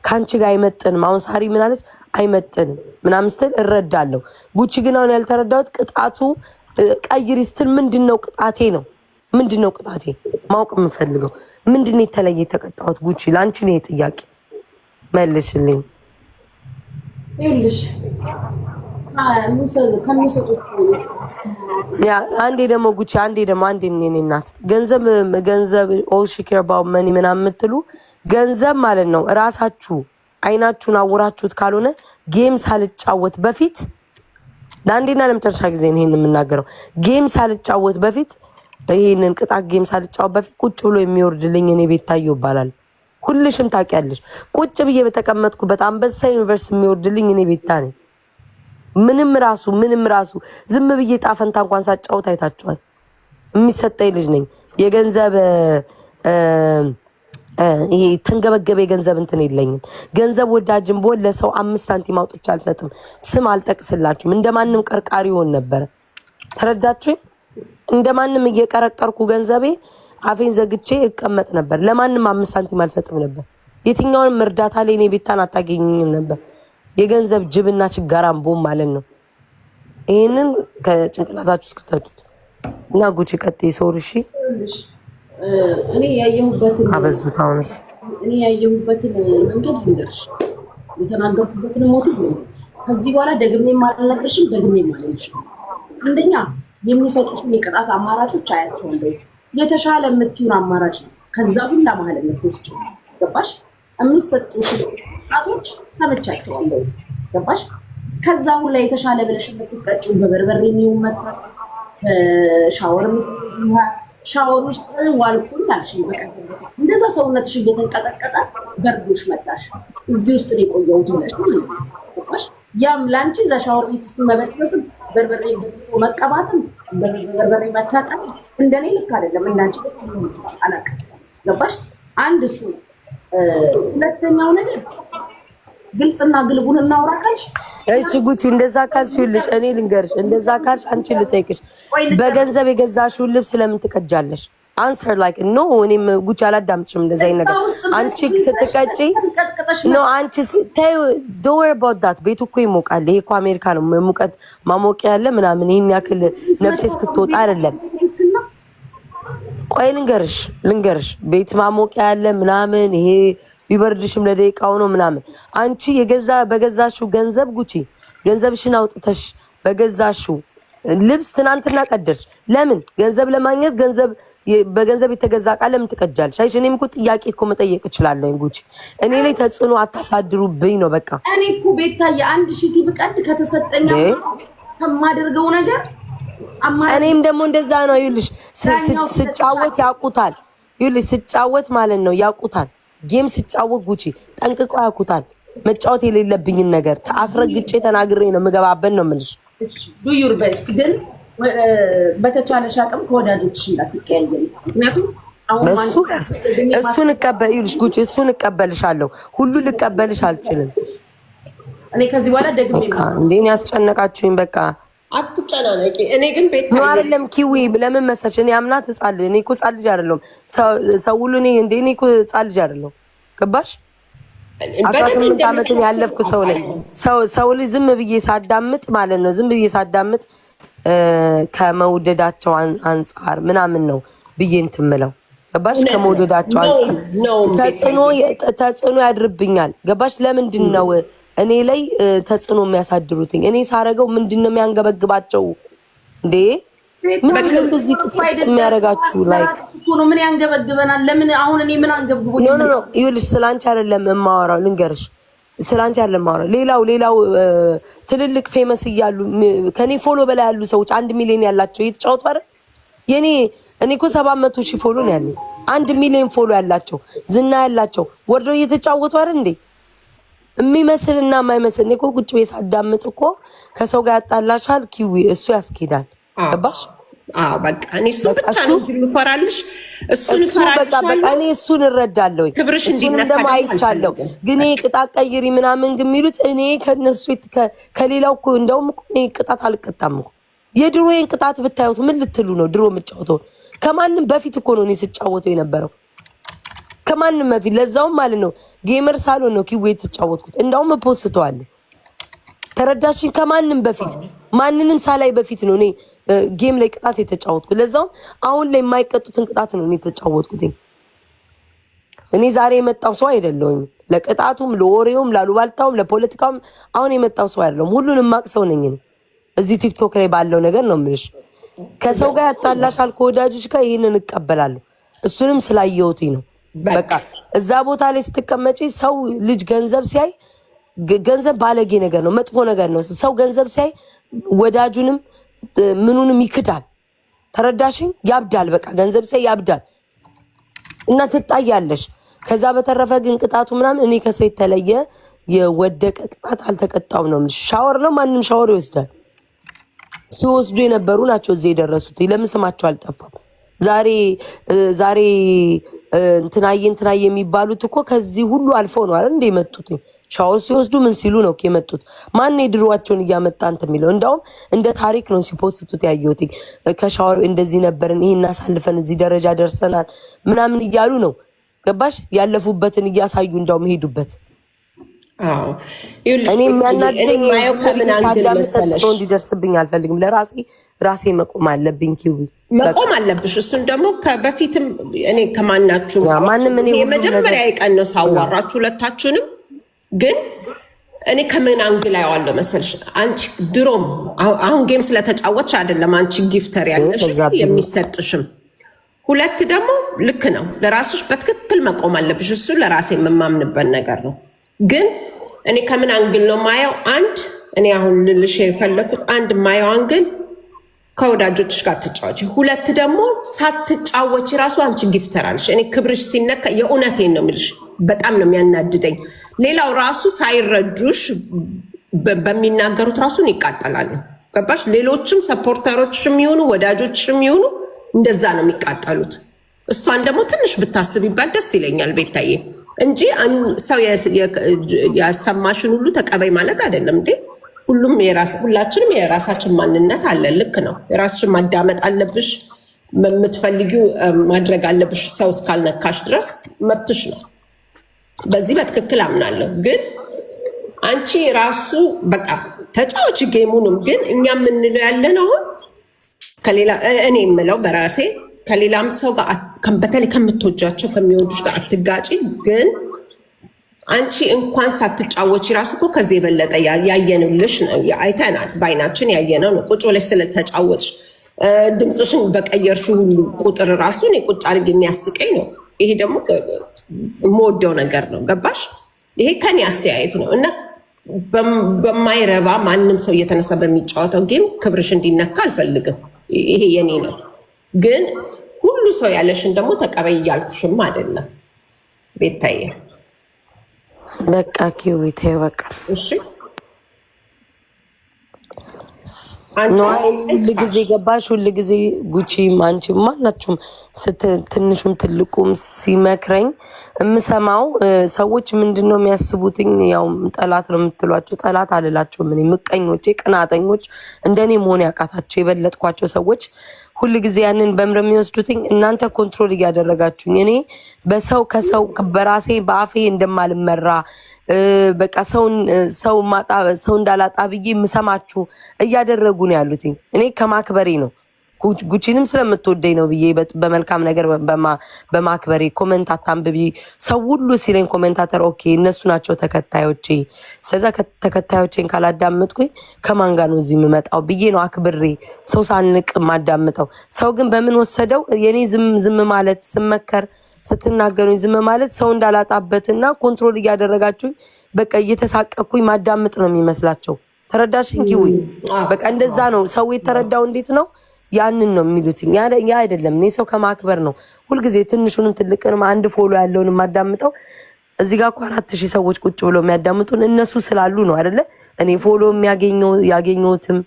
ካንቺ ጋር አይመጥንም። አሁን ሳሪ ምን አለች? አይመጥንም ምናምን ስትል እረዳለሁ። ጉቺ ግን አሁን ያልተረዳሁት ቅጣቱ ቀይሪ ስትል ምንድነው ቅጣቴ ነው? ምንድነው ቅጣቴ? ማወቅ የምፈልገው ምንድነው የተለየ የተቀጣሁት? ጉቺ ላንቺ ነው ጥያቄ መልሽልኝ። ይኸውልሽ ያ አንዴ ደግሞ ጉቺ አንዴ እኔ እናት ገንዘብ ኦል ሺ ኬር አባውት መኒ ምናምን የምትሉ ገንዘብ ማለት ነው እራሳችሁ አይናችሁን አውራችሁት ካልሆነ ጌም ሳልጫወት በፊት ለአንዴና ለመጨረሻ ጊዜ ነው ይሄን የምናገረው። ጌም ሳልጫወት በፊት ይሄንን ቅጣት ጌም ሳልጫወት በፊት ቁጭ ብሎ የሚወርድልኝ እኔ ቤታዮ ይባላል። ሁልሽም ታውቂያለሽ። ቁጭ ብዬ በተቀመጥኩበት አንበሳ ዩኒቨርሲቲ የሚወርድልኝ እኔ ቤታ ነኝ። ምንም ራሱ ዝም ብዬ ጣፈንታ እንኳን ሳጫውት አይታችኋል። የሚሰጠኝ ልጅ ነኝ። የገንዘብ ይሄ ተንገበገበ የገንዘብ እንትን የለኝም። ገንዘብ ወዳጅም ብሆን ለሰው 5 ሳንቲም አውጥቼ አልሰጥም። ስም አልጠቅስላችሁም። እንደማንም ቀርቃሪ ሆን ነበር። ተረዳችሁኝ? እንደማንም እየቀረቀርኩ ገንዘቤ አፌን ዘግቼ እቀመጥ ነበር። ለማንም 5 ሳንቲም አልሰጥም ነበር። የትኛውንም እርዳታ ላይ እኔ ቤታን አታገኝኝም ነበር። የገንዘብ ጅብና ችጋራም ቦም ማለት ነው። ይሄንን ከጭንቅላታችሁ እስክትተቱት እና ጉቺ ቀጥይ። ሶሪ። እሺ እኔ ያየሁበትን አበዙት። አሁንስ እኔ ያየሁበትን መንገድ ልንገርሽ፣ የተናገርኩበትን ሞቲቭ ነው። ከዚህ በኋላ ደግሜ ማልነግርሽም ደግሜ ማልልሽም። አንደኛ የሚሰጡሽን የቅጣት አማራጮች አያቸዋለሁ። የተሻለ የምትሆን አማራጭ ነው ከዛ ሁላ መሀል የምትወስጪ ገባሽ? የሚሰጡሽ ቅጣቶች ሰምቻቸዋለሁ ገባሽ? ከዛ ሁላ የተሻለ ብለሽ የምትቀጪው በበርበሬ የሚሆን መታ ሻወር ውስጥ ዋልኩኝ አልሽኝ። በቃ እንደዛ ሰውነትሽ እየተንቀጠቀጠ በርዶሽ መጣሽ። እዚህ ውስጥ ነው የቆየሁት ብለሽ ነው ገባሽ? ያም ላንቺ እዛ ሻወር ቤት ውስጥ መበስበስም በርበሬ መቀባትም በርበሬ መታጠብ እንደኔ ልክ አይደለም። እንዳንቺ አላውቅም ገባሽ? አንድ እሱ። ሁለተኛው ነገር ግልጽና ግልቡን እናውራ ካልሽ፣ እሺ ጉቺ እንደዛ ካልሽ ይልሽ እኔ ልንገርሽ፣ እንደዛ ካልሽ አንቺ ልጠይቅሽ፣ በገንዘብ የገዛሽውን ልብስ ለምን ትቀጃለሽ? አንሰር ላይክ ኖ። እኔም ጉቺ አላዳምጥሽም እንደዛ ነገር። አንቺ ስትቀጪ ኖ አንቺ ተይ ዶንት ወሪ አባውት ዳት። ቤቱ እኮ ይሞቃል። ይሄ እኮ አሜሪካ ነው። ሙቀት ማሞቂያ ያለ ምናምን ይሄን ያክል ነፍሴ እስክትወጣ አይደለም። ቆይ ልንገርሽ ቤት ማሞቂያ ያለ ምናምን ይሄ ቢበርድሽም ለደቂቃው ነው ምናምን። አንቺ በገዛሽው ገንዘብ ጉቺ ገንዘብሽን አውጥተሽ በገዛሽው ልብስ ትናንትና ቀደርሽ። ለምን ገንዘብ ለማግኘት በገንዘብ የተገዛ ቃል ለምን ትቀጃለሽ? አይሽ እኔም እኮ ጥያቄ እኮ መጠየቅ እችላለሁ። ጉቺ እኔ ላይ ተጽዕኖ አታሳድሩብኝ ነው በቃ። እኔ እኮ ቤታዬ 1000 ብቀድ ከተሰጠኛ ከማደርገው ነገር እኔም ደግሞ እንደዛ ነው። ይልሽ ስጫወት ያውቁታል። ይልሽ ስጫወት ማለት ነው ያውቁታል። ጌም ስጫወት ጉቺ ጠንቅቀው ያውቁታል። መጫወት የሌለብኝን ነገር አስረግጬ ተናግሬ ነው የምገባበት ነው የምልሽ። ዱ ዩር ቤስት ግን በተቻለሽ አቅም ከወዳጆችሽ እንዳትቀያየሪ። ምክንያቱም እሱን ይልሽ ጉቺ እሱን እቀበልሻለሁ። ሁሉ ልቀበልሽ አልችልም። እኔ ከዚህ በኋላ ደግሜ እንዴን ያስጨነቃችሁኝ በቃ አትጨናነቂ። እኔ ግን ቤት ነው አይደለም ኪዊ ለምን መሰለሽ እኔ አምናት ህጻን ልጅ እኔ እኮ ህጻን ልጅ አይደለሁም። ሰው ሁሉ እኔ እኮ ህጻን ልጅ አይደለሁም። ገባሽ? 18 ዓመትን ያለፍኩ ሰው ነኝ። ሰው ልጅ ዝም ብዬ ሳዳምጥ ማለት ነው ዝም ብዬ ሳዳምጥ ከመውደዳቸው አንጻር ምናምን ነው ብዬ እንትን የምለው ገባሽ? ከመውደዳቸው አንጻር ተጽዕኖ ያድርብኛል። ገባሽ? ለምንድን ነው እኔ ላይ ተጽዕኖ የሚያሳድሩትኝ? እኔ ሳረገው ምንድነው የሚያንገበግባቸው እንዴ? ምንድነው እንደዚህ ቅጥቅጥ የሚያረጋችሁ? ላይክ ምን ያንገበግበናል? ለምን አሁን እኔ ምን አንገብግቦኝ? ኖ ይኸውልሽ ስላንቺ አይደለም የማወራው፣ ልንገርሽ ስላንቺ አይደለም የማወራው። ሌላው ትልልቅ ፌመስ እያሉ ከኔ ፎሎ በላይ ያሉ ሰዎች 1 ሚሊዮን ያላቸው እየተጫወቱ አይደል? እኔ እኮ 700,000 ፎሎ ነው ያለኝ። 1 ሚሊዮን ፎሎ ያላቸው ዝና ያላቸው ወርደው እየተጫወቱ አይደል እንዴ? የሚመስልና የማይመስል እኮ ቁጭ ቤት ሳዳምጥ እኮ ከሰው ጋር ያጣላሻል። ኪዊ እሱ ያስኬዳል። ገባሽ? አዎ በቃ እኔ እሱ ብቻ ነው የምፈራልሽ። እሱን በቃ እኔ እሱን እረዳለሁ። እሱን ደግሞ አይቻለሁ። ግን ቅጣት ቀይሪ ምናምን ግን የሚሉት እኔ ከነሱ ከሌላው እኮ እንደውም እኔ ቅጣት አልቀጣም እኮ። የድሮዬን ቅጣት ብታዩት ምን ልትሉ ነው? ድሮ የምጫወተው ከማንም በፊት እኮ ነው እኔ ስጫወተው የነበረው ከማንም በፊት። ለዛውም ማለት ነው ጌመር ሳሎን ነው ኪዌ የተጫወትኩት። እንደውም ፖስተዋለሁ። ተረዳሽኝ? ከማንም በፊት ማንንም ሳላይ በፊት ነው እኔ ጌም ላይ ቅጣት የተጫወትኩት። ለዛውም አሁን ላይ የማይቀጡትን ቅጣት ነው እኔ የተጫወትኩት። እኔ ዛሬ የመጣው ሰው አይደለሁኝ። ለቅጣቱም፣ ለወሬውም፣ ላሉባልታውም፣ ለፖለቲካውም አሁን የመጣው ሰው አይደለሁም። ሁሉንም ማቅ ሰው ነኝ እኔ። እዚህ ቲክቶክ ላይ ባለው ነገር ነው የምልሽ። ከሰው ጋር ያጣላሻል ከወዳጆች ጋር ይሄንን እቀበላለሁ። እሱንም ስላየሁት ነው። በቃ እዛ ቦታ ላይ ስትቀመጪ ሰው ልጅ ገንዘብ ሲያይ ገንዘብ ባለጌ ነገር ነው፣ መጥፎ ነገር ነው። ሰው ገንዘብ ሲያይ ወዳጁንም ምኑንም ይክዳል። ተረዳሽኝ? ያብዳል። በቃ ገንዘብ ሲያይ ያብዳል እና ትጣያለሽ። ከዛ በተረፈ ግን ቅጣቱ ምናምን እኔ ከሰው የተለየ የወደቀ ቅጣት አልተቀጣውም ነው። ሻወር ነው፣ ማንም ሻወር ይወስዳል። ሲወስዱ የነበሩ ናቸው እዚህ የደረሱት። ለምን ስማቸው አልጠፋም? ዛሬ እንትናዬ የሚባሉት እኮ ከዚህ ሁሉ አልፈው ነው አይደል እንደ የመጡት። ሻወር ሲወስዱ ምን ሲሉ ነው የመጡት? ማን የድሯቸውን እያመጣ እንትን የሚለው? እንዳውም እንደ ታሪክ ነው ሲፖስቱት ያየሁት። ከሻወር እንደዚህ ነበርን፣ ይሄን አሳልፈን እዚህ ደረጃ ደርሰናል ምናምን እያሉ ነው። ገባሽ? ያለፉበትን እያሳዩ እንዳውም ሄዱበት። እኔ የሚያናደኝ ተጽዕኖ እንዲደርስብኝ አልፈልግም። ለራሴ መቆም አለብኝ። ኪዊ መቆም አለብሽ። እሱን ደግሞ በፊትም እኔ ከማናችሁ የመጀመሪያ ቀን ነው ሳዋራችሁ ሁለታችሁንም። ግን እኔ ከምን አንግል አየዋለሁ መሰልሽ? አንቺ ድሮም አሁን ጌም ስለተጫወትሽ አይደለም አንቺ ጊፍተር ያለሽ የሚሰጥሽም። ሁለት ደግሞ ልክ ነው፣ ለራስሽ በትክክል መቆም አለብሽ። እሱ ለራሴ የምማምንበት ነገር ነው። ግን እኔ ከምን አንግል ነው ማየው? አንድ እኔ አሁን ልልሽ የፈለኩት አንድ ማየው አንግል ከወዳጆችሽ ጋር ትጫወች፣ ሁለት ደግሞ ሳትጫወች ራሱ አንቺ ጊፍተር አለሽ። እኔ ክብርሽ ሲነካ የእውነቴን ነው የምልሽ፣ በጣም ነው የሚያናድደኝ። ሌላው ራሱ ሳይረዱሽ በሚናገሩት ራሱን ይቃጠላሉ። ገባሽ? ሌሎችም ሰፖርተሮችም ይሆኑ ወዳጆችም ይሆኑ እንደዛ ነው የሚቃጠሉት። እሷን ደግሞ ትንሽ ብታስቢባት ደስ ይለኛል ቤታዬ፣ እንጂ ሰው ያሰማሽን ሁሉ ተቀበይ ማለት አይደለም እንዴ። ሁላችንም የራሳችን ማንነት አለ። ልክ ነው። የራስሽን ማዳመጥ አለብሽ። የምትፈልጊው ማድረግ አለብሽ። ሰው እስካልነካሽ ድረስ መብትሽ ነው። በዚህ በትክክል አምናለሁ። ግን አንቺ ራሱ በቃ ተጫዋች ጌሙንም ግን እኛ የምንለው ያለ ነው ከሌላ እኔ የምለው በራሴ ከሌላም ሰው ጋር በተለይ ከምትወጃቸው ከሚወዱሽ ጋር አትጋጪ። ግን አንቺ እንኳን ሳትጫወች ራሱ እኮ ከዚህ የበለጠ ያየንልሽ አይተናል። በአይናችን ያየነው ነው። ቁጭ ብለሽ ስለተጫወትሽ ድምፅሽን በቀየርሽ ሁሉ ቁጥር ራሱ እኔ ቁጭ አድርግ የሚያስቀኝ ነው። ይሄ ደግሞ የምወደው ነገር ነው። ገባሽ? ይሄ ከኔ አስተያየት ነው። እና በማይረባ ማንም ሰው እየተነሳ በሚጫወተው ጌም ክብርሽ እንዲነካ አልፈልግም። ይሄ የኔ ነው። ግን ሁሉ ሰው ያለሽን ደግሞ ተቀበይ እያልኩሽም አይደለም ቤታዬ። በቃ ኪዊ ተይው በቃ እሺ። ሁል ጊዜ ገባሽ፣ ሁል ጊዜ ጉቺም አንቺም ማናችሁም ትንሹም ትልቁም ሲመክረኝ የምሰማው ሰዎች ምንድን ነው የሚያስቡትኝ? ያው ጠላት ነው የምትሏቸው። ጠላት አልላቸውም እኔ። ምቀኞች፣ ቅናተኞች፣ እንደኔ መሆን ያቃታቸው የበለጥኳቸው ሰዎች ሁል ጊዜ ያንን በምር የሚወስዱትኝ እናንተ ኮንትሮል እያደረጋችሁኝ እኔ በሰው ከሰው በራሴ በአፌ እንደማልመራ በቃ ሰው እንዳላጣ ብዬ የምሰማችሁ እያደረጉ ነው ያሉትኝ። እኔ ከማክበሬ ነው ጉቺንም ስለምትወደኝ ነው ብዬ በመልካም ነገር በማክበሬ ኮሜንት አታንብቢ ሰው ሁሉ ሲለኝ ኮሜንታተር ኦኬ እነሱ ናቸው ተከታዮቼ። ስለዛ ተከታዮቼን ካላዳመጥኩኝ ከማን ጋር ነው እዚህ የምመጣው ብዬ ነው አክብሬ ሰው ሳንቅ ማዳምጠው። ሰው ግን በምን ወሰደው? የኔ ዝም ማለት ስመከር ስትናገሩኝ ዝም ማለት ሰው እንዳላጣበትና ኮንትሮል እያደረጋችሁኝ በቃ እየተሳቀኩኝ ማዳምጥ ነው የሚመስላቸው። ተረዳሽኝ ኪዊ? በቃ እንደዛ ነው ሰው የተረዳው። እንዴት ነው ያንን ነው የሚሉትኝ። ያ አይደለም። እኔ ሰው ከማክበር ነው ሁልጊዜ ትንሹንም ትልቅንም አንድ ፎሎ ያለውንም ማዳምጠው። እዚህ ጋር እኮ 4000 ሰዎች ቁጭ ብለው የሚያዳምጡን እነሱ ስላሉ ነው አይደለ? እኔ ፎሎ ያገኘሁትም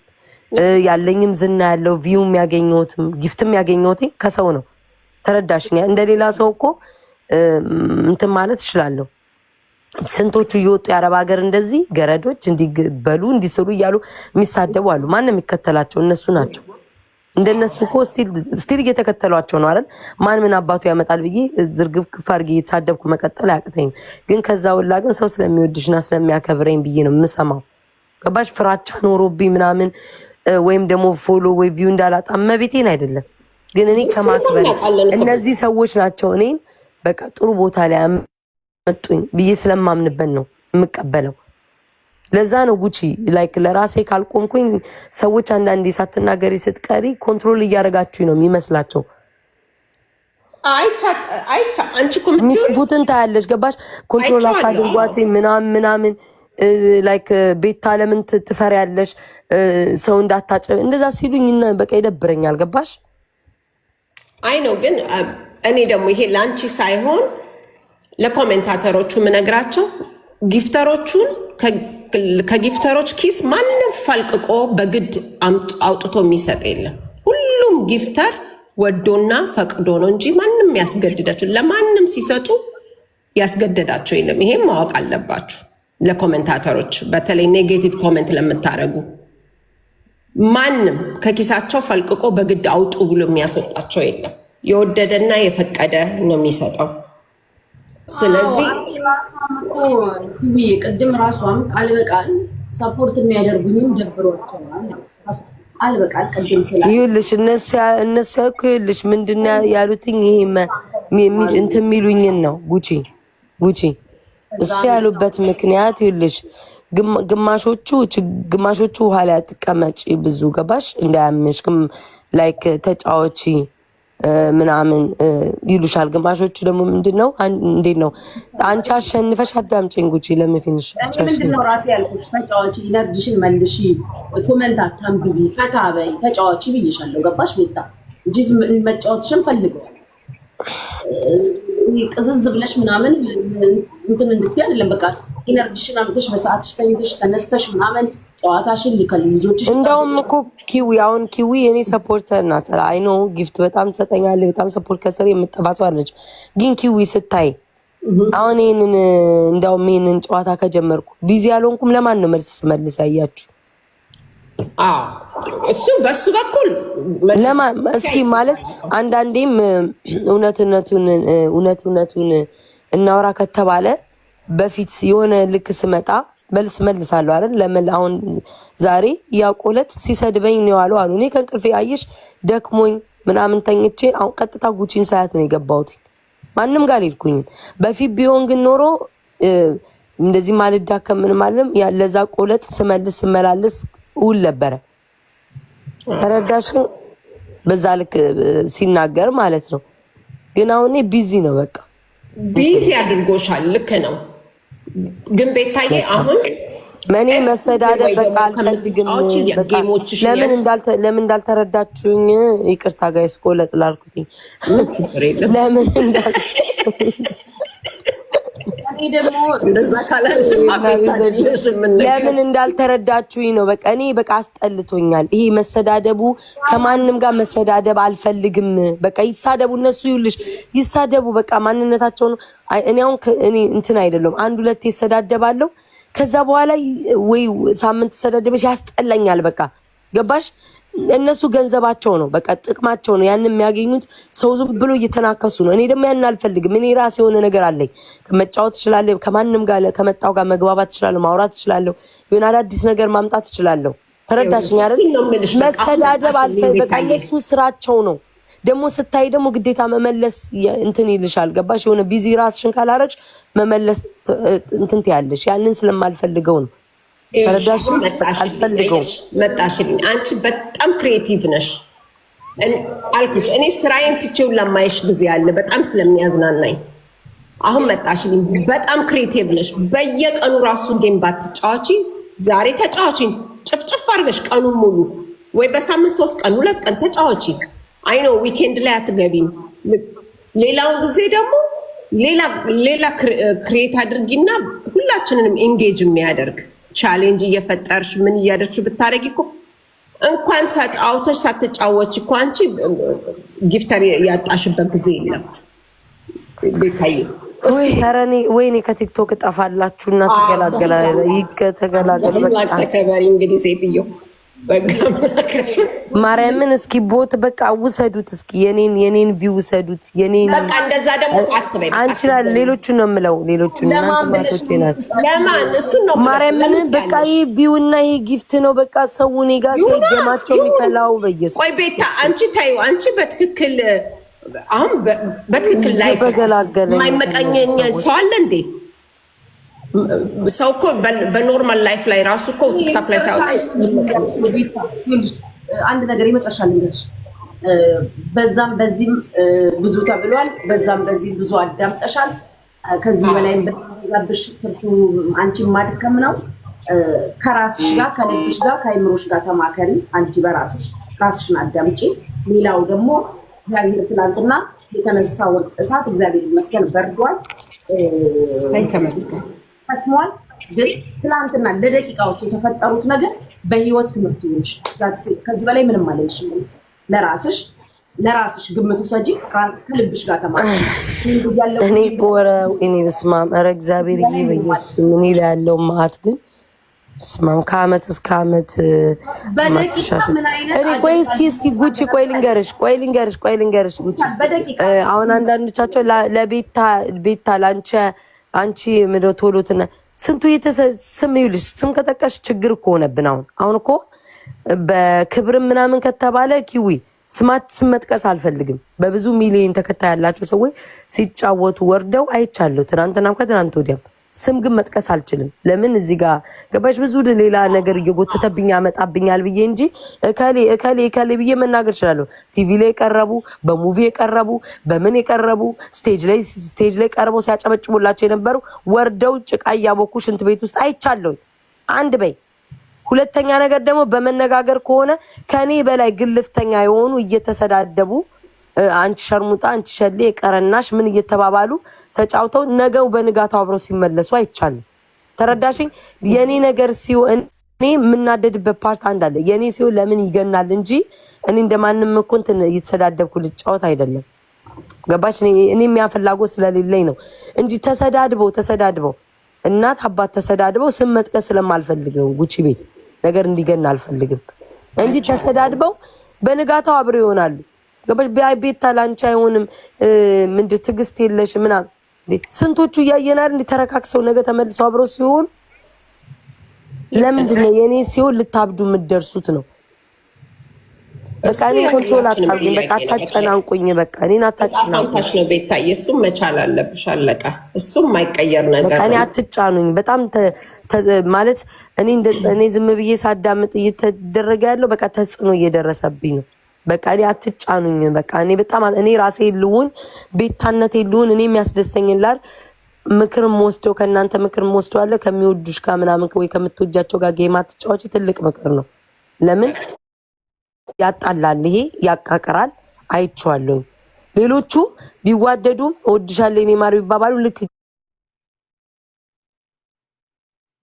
ያለኝም ዝና ያለው ቪው ያገኘሁትም ጊፍትም ያገኘሁትኝ ከሰው ነው። ተረዳሽኝ? እንደሌላ ሰው እኮ እንትን ማለት እችላለሁ። ስንቶቹ እየወጡ የአረብ ሀገር እንደዚህ ገረዶች እንዲበሉ እንዲስሉ እያሉ የሚሳደቡ አሉ። ማንም የሚከተላቸው እነሱ ናቸው። እንደነሱ እኮ ስቲል እየተከተሏቸው ነው አይደል? ማን ምን አባቱ ያመጣል ብዬ ዝርግብ ክፋርጊ የተሳደብኩ መቀጠል አያቅተኝም። ግን ከዛ ወላ ግን ሰው ስለሚወድሽና ስለሚያከብረኝ ብዬ ነው የምሰማው። ገባሽ? ፍራቻ ኖሮብኝ ምናምን ወይም ደግሞ ፎሎ ወይ ቪው እንዳላጣ መቤቴን አይደለም። ግን እኔ ከማክበር እነዚህ ሰዎች ናቸው እኔን በቃ ጥሩ ቦታ ላይ አመጡኝ ብዬ ስለማምንበት ነው የምቀበለው። ለዛ ነው ጉቺ ላይክ ለራሴ ካልቆምኩኝ ሰዎች አንዳንዴ ሳትናገሪ ስትቀሪ ኮንትሮል እያደረጋችሁ ነው የሚመስላቸው። አይቻ አንቺ ሚስቡትን ታያለሽ። ገባሽ? ኮንትሮል አድርጓት ምናምን ላይክ ቤታ ለምን ትፈሪያለሽ ሰው እንዳታጨብ እንደዛ ሲሉኝ በቃ ይደብረኛል። ገባሽ? አይ ነው። ግን እኔ ደግሞ ይሄ ላንቺ ሳይሆን ለኮሜንታተሮቹ ምነግራቸው ጊፍተሮቹን ከጊፍተሮች ኪስ ማንም ፈልቅቆ በግድ አውጥቶ የሚሰጥ የለም። ሁሉም ጊፍተር ወዶና ፈቅዶ ነው እንጂ ማንም ያስገድዳቸው ለማንም ሲሰጡ ያስገደዳቸው የለም። ይሄም ማወቅ አለባችሁ። ለኮሜንታተሮች በተለይ ኔጌቲቭ ኮሜንት ለምታደርጉ ማንም ከኪሳቸው ፈልቅቆ በግድ አውጡ ብሎ የሚያስወጣቸው የለም። የወደደና የፈቀደ ነው የሚሰጠው። ስለዚህ ቅድም ራሷም ቃል በቃል ሰፖርት የሚያደርጉኝም ደብሯቸዋል። ቃል በቃል ቅድም ይኸውልሽ እነሱ እኮ ይኸውልሽ ምንድን ነው ያሉትኝ? ይሄ እንትን የሚሉኝን ነው ጉቺ እሱ ያሉበት ምክንያት ይኸውልሽ ግማሾቹ ኋላ ተቀመጪ ብዙ ገባሽ እንዳያምሽ ላይክ ተጫዋች ምናምን ይሉሻል። ግማሾቹ ደግሞ ምንድነው እንዴት ነው አንቺ አሸንፈሽ አዳምጪኝ ጉቺ ለምፊንሽ ምንድነው ራሴ ያልኩሽ ተጫዋች ኢነርጂሽን መልሺ፣ ኮሜንት አታንብቢ፣ ፈታ በይ፣ ተጫዋች ብዬሻለሁ። ገባሽ ቤታ እንጂ መጫወትሽን ፈልገው ቅዝዝ ብለሽ ምናምን እንትን እንድትይ አይደለም። በቃ ኢነርጂሽን አምጥተሽ በሰዓትሽ ተኝተሽ ተነስተሽ ምናምን ጨዋታሽን ልጆችሽ እንደውም እኮ ኪዊ የኔ ሰፖርተር ናት። አይ ኖ ጊፍት በጣም ትሰጠኛለች፣ በጣም ሰፖርት ከስር የምጠፋ ሰው አለች። ግን ኪዊ ስታይ አሁን ይሄንን ጨዋታ ከጀመርኩ ቢዚ ያልሆንኩም ለማን ነው መልስ ስመልስ ያያችሁ? እሱ በሱ በኩል ለማን እስኪ ማለት አንዳንዴም እውነቱን እናውራ ከተባለ በፊት የሆነ ልክ ስመጣ መልስ መልሳለሁ አይደል? ለምን አሁን ዛሬ ያቆለት ሲሰድበኝ ነው ያለው አሉ። እኔ ከእንቅልፌ አየሽ ደክሞኝ ምናምን ተኝቼ አሁን ቀጥታ ጉቺን ሳያት ነው የገባሁት። ማንም ጋር ሄድኩኝም። በፊት ቢሆን ግን ኖሮ እንደዚህ ማልዳከም ምን ማለም ለዛ ቆለት ስመላለስ ውል ነበረ። ተረዳሽ? በዛ ልክ ሲናገር ማለት ነው። ግን አሁን ቢዚ ነው፣ በቃ ቢዚ አድርጎሻል። ልክ ነው። ግን ቤታዬ አሁን እኔ መሰዳደብ በቃ አልፈልግም። ለምን እንዳልተረዳችሁኝ ይቅርታ ጋይስ ቆለጥ ላልኩኝ ለምን ለምን እንዳልተረዳችሁኝ ነው። በቃ እኔ በቃ አስጠልቶኛል ይሄ መሰዳደቡ። ከማንም ጋር መሰዳደብ አልፈልግም። በቃ ይሳደቡ እነሱ ይሳደቡ፣ በቃ ማንነታቸው ነው። እኔ አሁን እንትን አይደለም አንድ ሁለት ይሰዳደባለሁ። ከዛ በኋላ ወይ ሳምንት ተሰዳደበሽ ያስጠላኛል። በቃ ገባሽ? እነሱ ገንዘባቸው ነው፣ በቃ ጥቅማቸው ነው። ያን የሚያገኙት ሰው ዝም ብሎ እየተናከሱ ነው። እኔ ደግሞ ያን አልፈልግም። እኔ ራሴ የሆነ ነገር አለኝ። ከመጫወት እችላለሁ፣ ከማንም ጋር ከመጣው ጋር መግባባት እችላለሁ፣ ማውራት እችላለሁ፣ የሆነ አዳዲስ ነገር ማምጣት እችላለሁ። ተረዳሽኝ አይደል? መሰዳደብ አልፈልግም። በቃ እነሱ ስራቸው ነው። ደግሞ ስታይ ደግሞ ግዴታ መመለስ እንትን ይልሻል። ገባሽ? የሆነ ቢዚ ራስሽን ካላረግሽ መመለስ እንትን ትያለሽ። ያንን ስለማልፈልገው ነው። ተረዳሽ? አልፈልገውም። መጣሽልኝ። አንቺ በጣም ክሪኤቲቭ ነሽ አልኩሽ። እኔ ስራዬን ትቼው ለማይሽ ጊዜ አለ፣ በጣም ስለሚያዝናናኝ። አሁን መጣሽልኝ። በጣም ክሪኤቲቭ ነሽ። በየቀኑ ራሱ ጌም ባትጫዋቺ ዛሬ ተጫዋቺ ጭፍጭፍ አድርገሽ ቀኑን ሙሉ ወይ በሳምንት 3 ቀን 2 ቀን ተጫዋቺ። አይ ነው ዊኬንድ ላይ አትገቢም። ሌላውን ጊዜ ደግሞ ሌላ ክሪኤት አድርጊና ሁላችንንም ኢንጌጅ የሚያደርግ ቻሌንጅ እየፈጠርሽ ምን እያደረግሽ ብታረጊ እኮ እንኳን አውተሽ ሳትጫወች እኮ አንቺ ጊፍተር ያጣሽበት ጊዜ የለም። ቤታዬ ወይኔ ከቲክቶክ እጠፋላችሁና ተገላገለ። በቃ ተከበሪ እንግዲህ ሴትዮ ማርያምን እስኪ ቦት በቃ ውሰዱት፣ እስኪ የኔን ቪው ውሰዱት። የኔን በቃ እንደዛ ደግሞ አትበይ። አንቺ ሌሎቹን ነው የምለው፣ ሌሎቹን እናንተ ማቶቼ ናችሁ። ለማን እሱ ነው ማርያምን በቃ ይሄ ቪው እና ይሄ ጊፍት ነው። በቃ ሰው እኔ ጋር ሲገማቸው የሚፈላው በኢየሱስ። ቆይ ቤታ አንቺ ታዩ፣ አንቺ በትክክል አሁን በትክክል ላይ የማይመቀኘኝ ሰው አለ እንዴ? ሰው እኮ በኖርማል ላይፍ ላይ ራሱ እኮ ቲክታክ ላይ ሳይወጣ አንድ ነገር የመጨረሻ ልንገርሽ። በዛም በዚህም ብዙ ተብሏል፣ በዛም በዚህም ብዙ አዳምጠሻል። ከዚህ በላይም በዛብሽ ትርፉ አንቺ ማድከም ነው። ከራስሽ ጋር ከልብሽ ጋር ከአይምሮሽ ጋር ተማከሪ። አንቺ በራስሽ ራስሽን አዳምጪ። ሌላው ደግሞ እግዚአብሔር ትላንትና የተነሳውን እሳት እግዚአብሔር ይመስገን በርዷል። ተመስገን። ተስሟል። ግን ትላንትና ለደቂቃዎች የተፈጠሩት ነገር በህይወት ትምህርት ይሆንሽ። ዛት ሴት ከዚህ በላይ ምንም አለሽም። ለራስሽ ግምቱ ሰጂ ከልብሽ ጋር ተማሪ እኔ ጎረ እኔ በስማም ኧረ እግዚአብሔር ይበየስ ምን ይላለው ማት ግን ስማም ከአመት እስከ አመት እኔ ቆይ እስኪ ጉቺ ቆይ ልንገርሽ ጉቺ አሁን አንዳንዶቻቸው ለቤታ ላንቺ አንቺ ምንድነው ቶሎትና ስንቱ ስም ይልሽ ስም ከጠቀሽ ችግር እኮ ሆነብን። አሁን እኮ በክብር ምናምን ከተባለ ኪዊ ስም መጥቀስ አልፈልግም። በብዙ ሚሊዮን ተከታይ ያላቸው ሰዎች ሲጫወቱ ወርደው አይቻለሁ። ትናንትናም ከትናንት ወዲያም ስም ግን መጥቀስ አልችልም። ለምን እዚህ ጋር ገባሽ? ብዙ ሌላ ነገር እየጎተተብኝ ያመጣብኛል ብዬ እንጂ እከሌ ብዬ መናገር እችላለሁ። ቲቪ ላይ የቀረቡ በሙቪ የቀረቡ በምን የቀረቡ ስቴጅ ላይ ቀርበው ሲያጨበጭቡላቸው የነበሩ ወርደው ጭቃ እያቦኩ ሽንት ቤት ውስጥ አይቻለሁ። አንድ በይ። ሁለተኛ ነገር ደግሞ በመነጋገር ከሆነ ከኔ በላይ ግልፍተኛ የሆኑ እየተሰዳደቡ አንቺ ሸርሙጣ አንቺ ሸሌ ቀረናሽ ምን እየተባባሉ ተጫውተው ነገው በንጋታው አብረው ሲመለሱ አይቻልም። ተረዳሽኝ? የኔ ነገር ሲሆን እኔ የምናደድበት ፓርት አንዳለ የኔ ሲሆን ለምን ይገናል እንጂ እኔ እንደማንም እኮ እንትን እየተሰዳደብኩ ልጫወት አይደለም። ገባሽ? እኔ የሚያፈላጎት ስለሌለኝ ነው እንጂ ተሰዳድበው እናት አባት ተሰዳድበው ስም መጥቀስ ስለማልፈልግ ነው። ጉቺ ቤት ነገር እንዲገና አልፈልግም እንጂ ተሰዳድበው በንጋታው አብረው ይሆናሉ። ገባሽ? ቤታ ላንቺ አይሆንም ምንድን ትዕግስት የለሽ ምናምን ስንቶቹ እያየናል እንዲተረካክሰው ነገ ተመልሰው አብረው ሲሆን ለምንድን ነው የኔ ሲሆን ልታብዱ የምትደርሱት ነው? በቃ እኔ ኮንትሮል አታርጉኝ። በቃ አታጨናንቁኝ። በቃ እኔን አታጨናንቁኝ ነው ቤታዬ። እሱም መቻል አለብሽ። አለቀ። እሱም የማይቀየር ነገር በቃ እኔ አትጫኑኝ። በጣም ማለት እኔ ዝም ብዬ ሳዳምጥ እየተደረገ ያለው በቃ ተጽዕኖ እየደረሰብኝ ነው። በቃ እኔ አትጫኑኝ። በቃ እኔ በጣም እኔ ራሴ ልሁን ቤታነቴ ልሁን እኔ የሚያስደስተኝ ላል ምክርም ወስደው ከእናንተ ምክርም ወስደው አለ ከሚወዱሽ ጋር ምናምን ወይ ከምትወጃቸው ጋር ጌማ ትጫወቺ ትልቅ ምክር ነው። ለምን ያጣላል፣ ይሄ ያቃቅራል። አይቼዋለሁ። ሌሎቹ ቢዋደዱም እወድሻለሁ እኔ ማር ቢባባሉ ልክ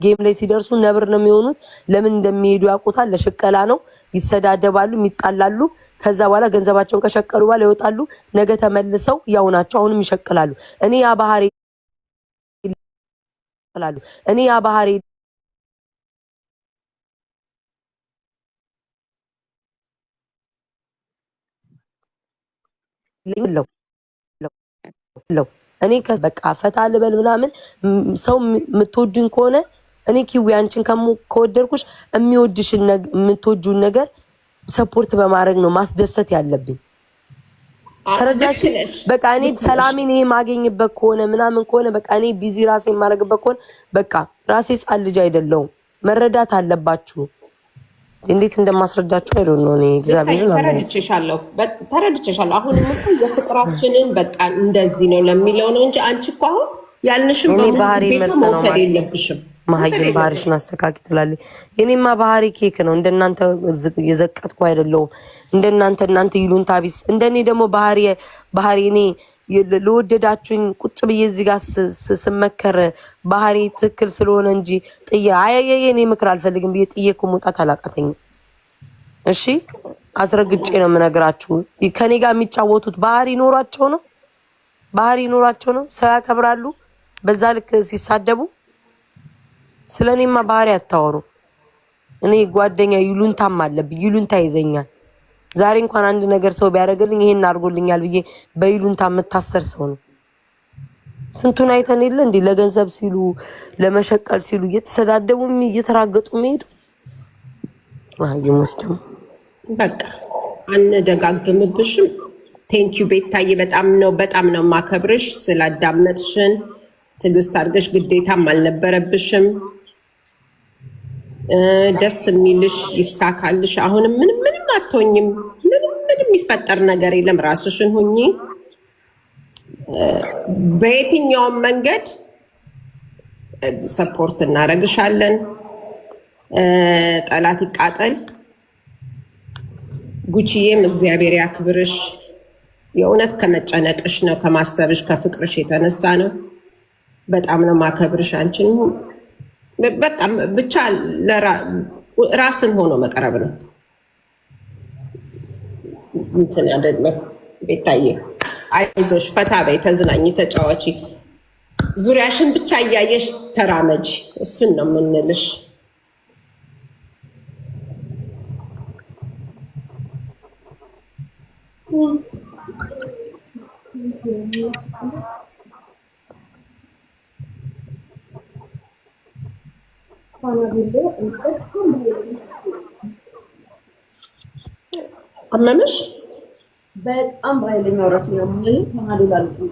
ጌም ላይ ሲደርሱ ነብር ነው የሚሆኑት። ለምን እንደሚሄዱ ያውቁታል። ለሽቀላ ነው። ይሰዳደባሉ፣ ይጣላሉ። ከዛ በኋላ ገንዘባቸውን ከሸቀሉ በኋላ ይወጣሉ። ነገ ተመልሰው ያው ናቸው። አሁንም ይሸቅላሉ። እኔ ያ ባህሪ እኔ በቃ ፈታ ልበል ምናምን ሰው የምትወድን ከሆነ እኔ ኪዊ አንቺን ከወደድኩሽ የሚወድሽን የምትወጁን ነገር ሰፖርት በማድረግ ነው ማስደሰት ያለብኝ። ተረዳሽ? በቃ እኔ ሰላሜን ይሄ ማገኝበት ከሆነ ምናምን ከሆነ በቃ እኔ ቢዚ ራሴ የማደርግበት ከሆነ በቃ ራሴ ሕፃን ልጅ አይደለሁም። መረዳት አለባችሁ። እንዴት እንደማስረዳችሁ አይደል ነው። እኔ እግዚአብሔርን ተረድቼሻለሁ። አሁንም እኮ የፍቅራችንን በቃ እንደዚህ ነው ለሚለው ነው እንጂ አንቺ እኮ አሁን ያልንሽም ባህሪ መውሰድ የለብሽም። ማህየም ባህሪሽን አስተካኪ ትላለች። የኔማ ባህሪ ኬክ ነው። እንደናንተ የዘቀጥኩ አይደለሁም። እናንተ ይሉንታ ቢስ እንደኔ ደግሞ ባህሪ እኔ ለወደዳችሁኝ ቁጭ ብዬ እዚህ ጋር ስመከር ባህሪ ትክክል ስለሆነ እንጂ እኔ ምክር አልፈልግም ብዬ ጥዬ እኮ መውጣት አላቃተኝም። እሺ አስረግጬ ነው የምነግራችሁ። ከኔ ጋር የሚጫወቱት ባህሪ ኖሯቸው ነው። ሰው ያከብራሉ። በዛ ልክ ሲሳደቡ ስለኔማ ባህሪ አታወሩ። እኔ ጓደኛ ይሉንታም አለብኝ። ይሉንታ ይዘኛል። ዛሬ እንኳን አንድ ነገር ሰው ቢያደርግልኝ ይሄን አድርጎልኛል ብዬ በይሉንታ የምታሰር ሰው ነው። ስንቱን አይተን የለ እንዴ? ለገንዘብ ሲሉ ለመሸቀል ሲሉ እየተሰዳደቡም እየተራገጡ መሄድ ይመስደም። በቃ አንደጋግምብሽም። ቴንኪዩ ቤታዬ፣ በጣም ነው ማከብርሽ። ስላዳመጥሽን ትዕግስት አድርገሽ ግዴታም አልነበረብሽም። ደስ የሚልሽ ይሳካልሽ። አሁንም ምንም አትሆኝም። ምንም የሚፈጠር ነገር የለም። ራስሽን ሁኚ። በየትኛውም መንገድ ሰፖርት እናደርግሻለን። ጠላት ይቃጠል። ጉቺዬም እግዚአብሔር ያክብርሽ። የእውነት ከመጨነቅሽ ነው፣ ከማሰብሽ ከፍቅርሽ የተነሳ ነው። በጣም ነው ማከብርሽ አንቺን። በጣም ብቻ ራስን ሆኖ መቅረብ ነው እንትን አይደለም። ቤታዬ አይዞሽ፣ ፈታ በይ፣ ተዝናኝ፣ ተጫዋቺ፣ ዙሪያሽን ብቻ እያየሽ ተራመጂ። እሱን ነው የምንልሽ። አመመሽ? በጣም በኃይለኛው ራስ ነው ማለት ነው።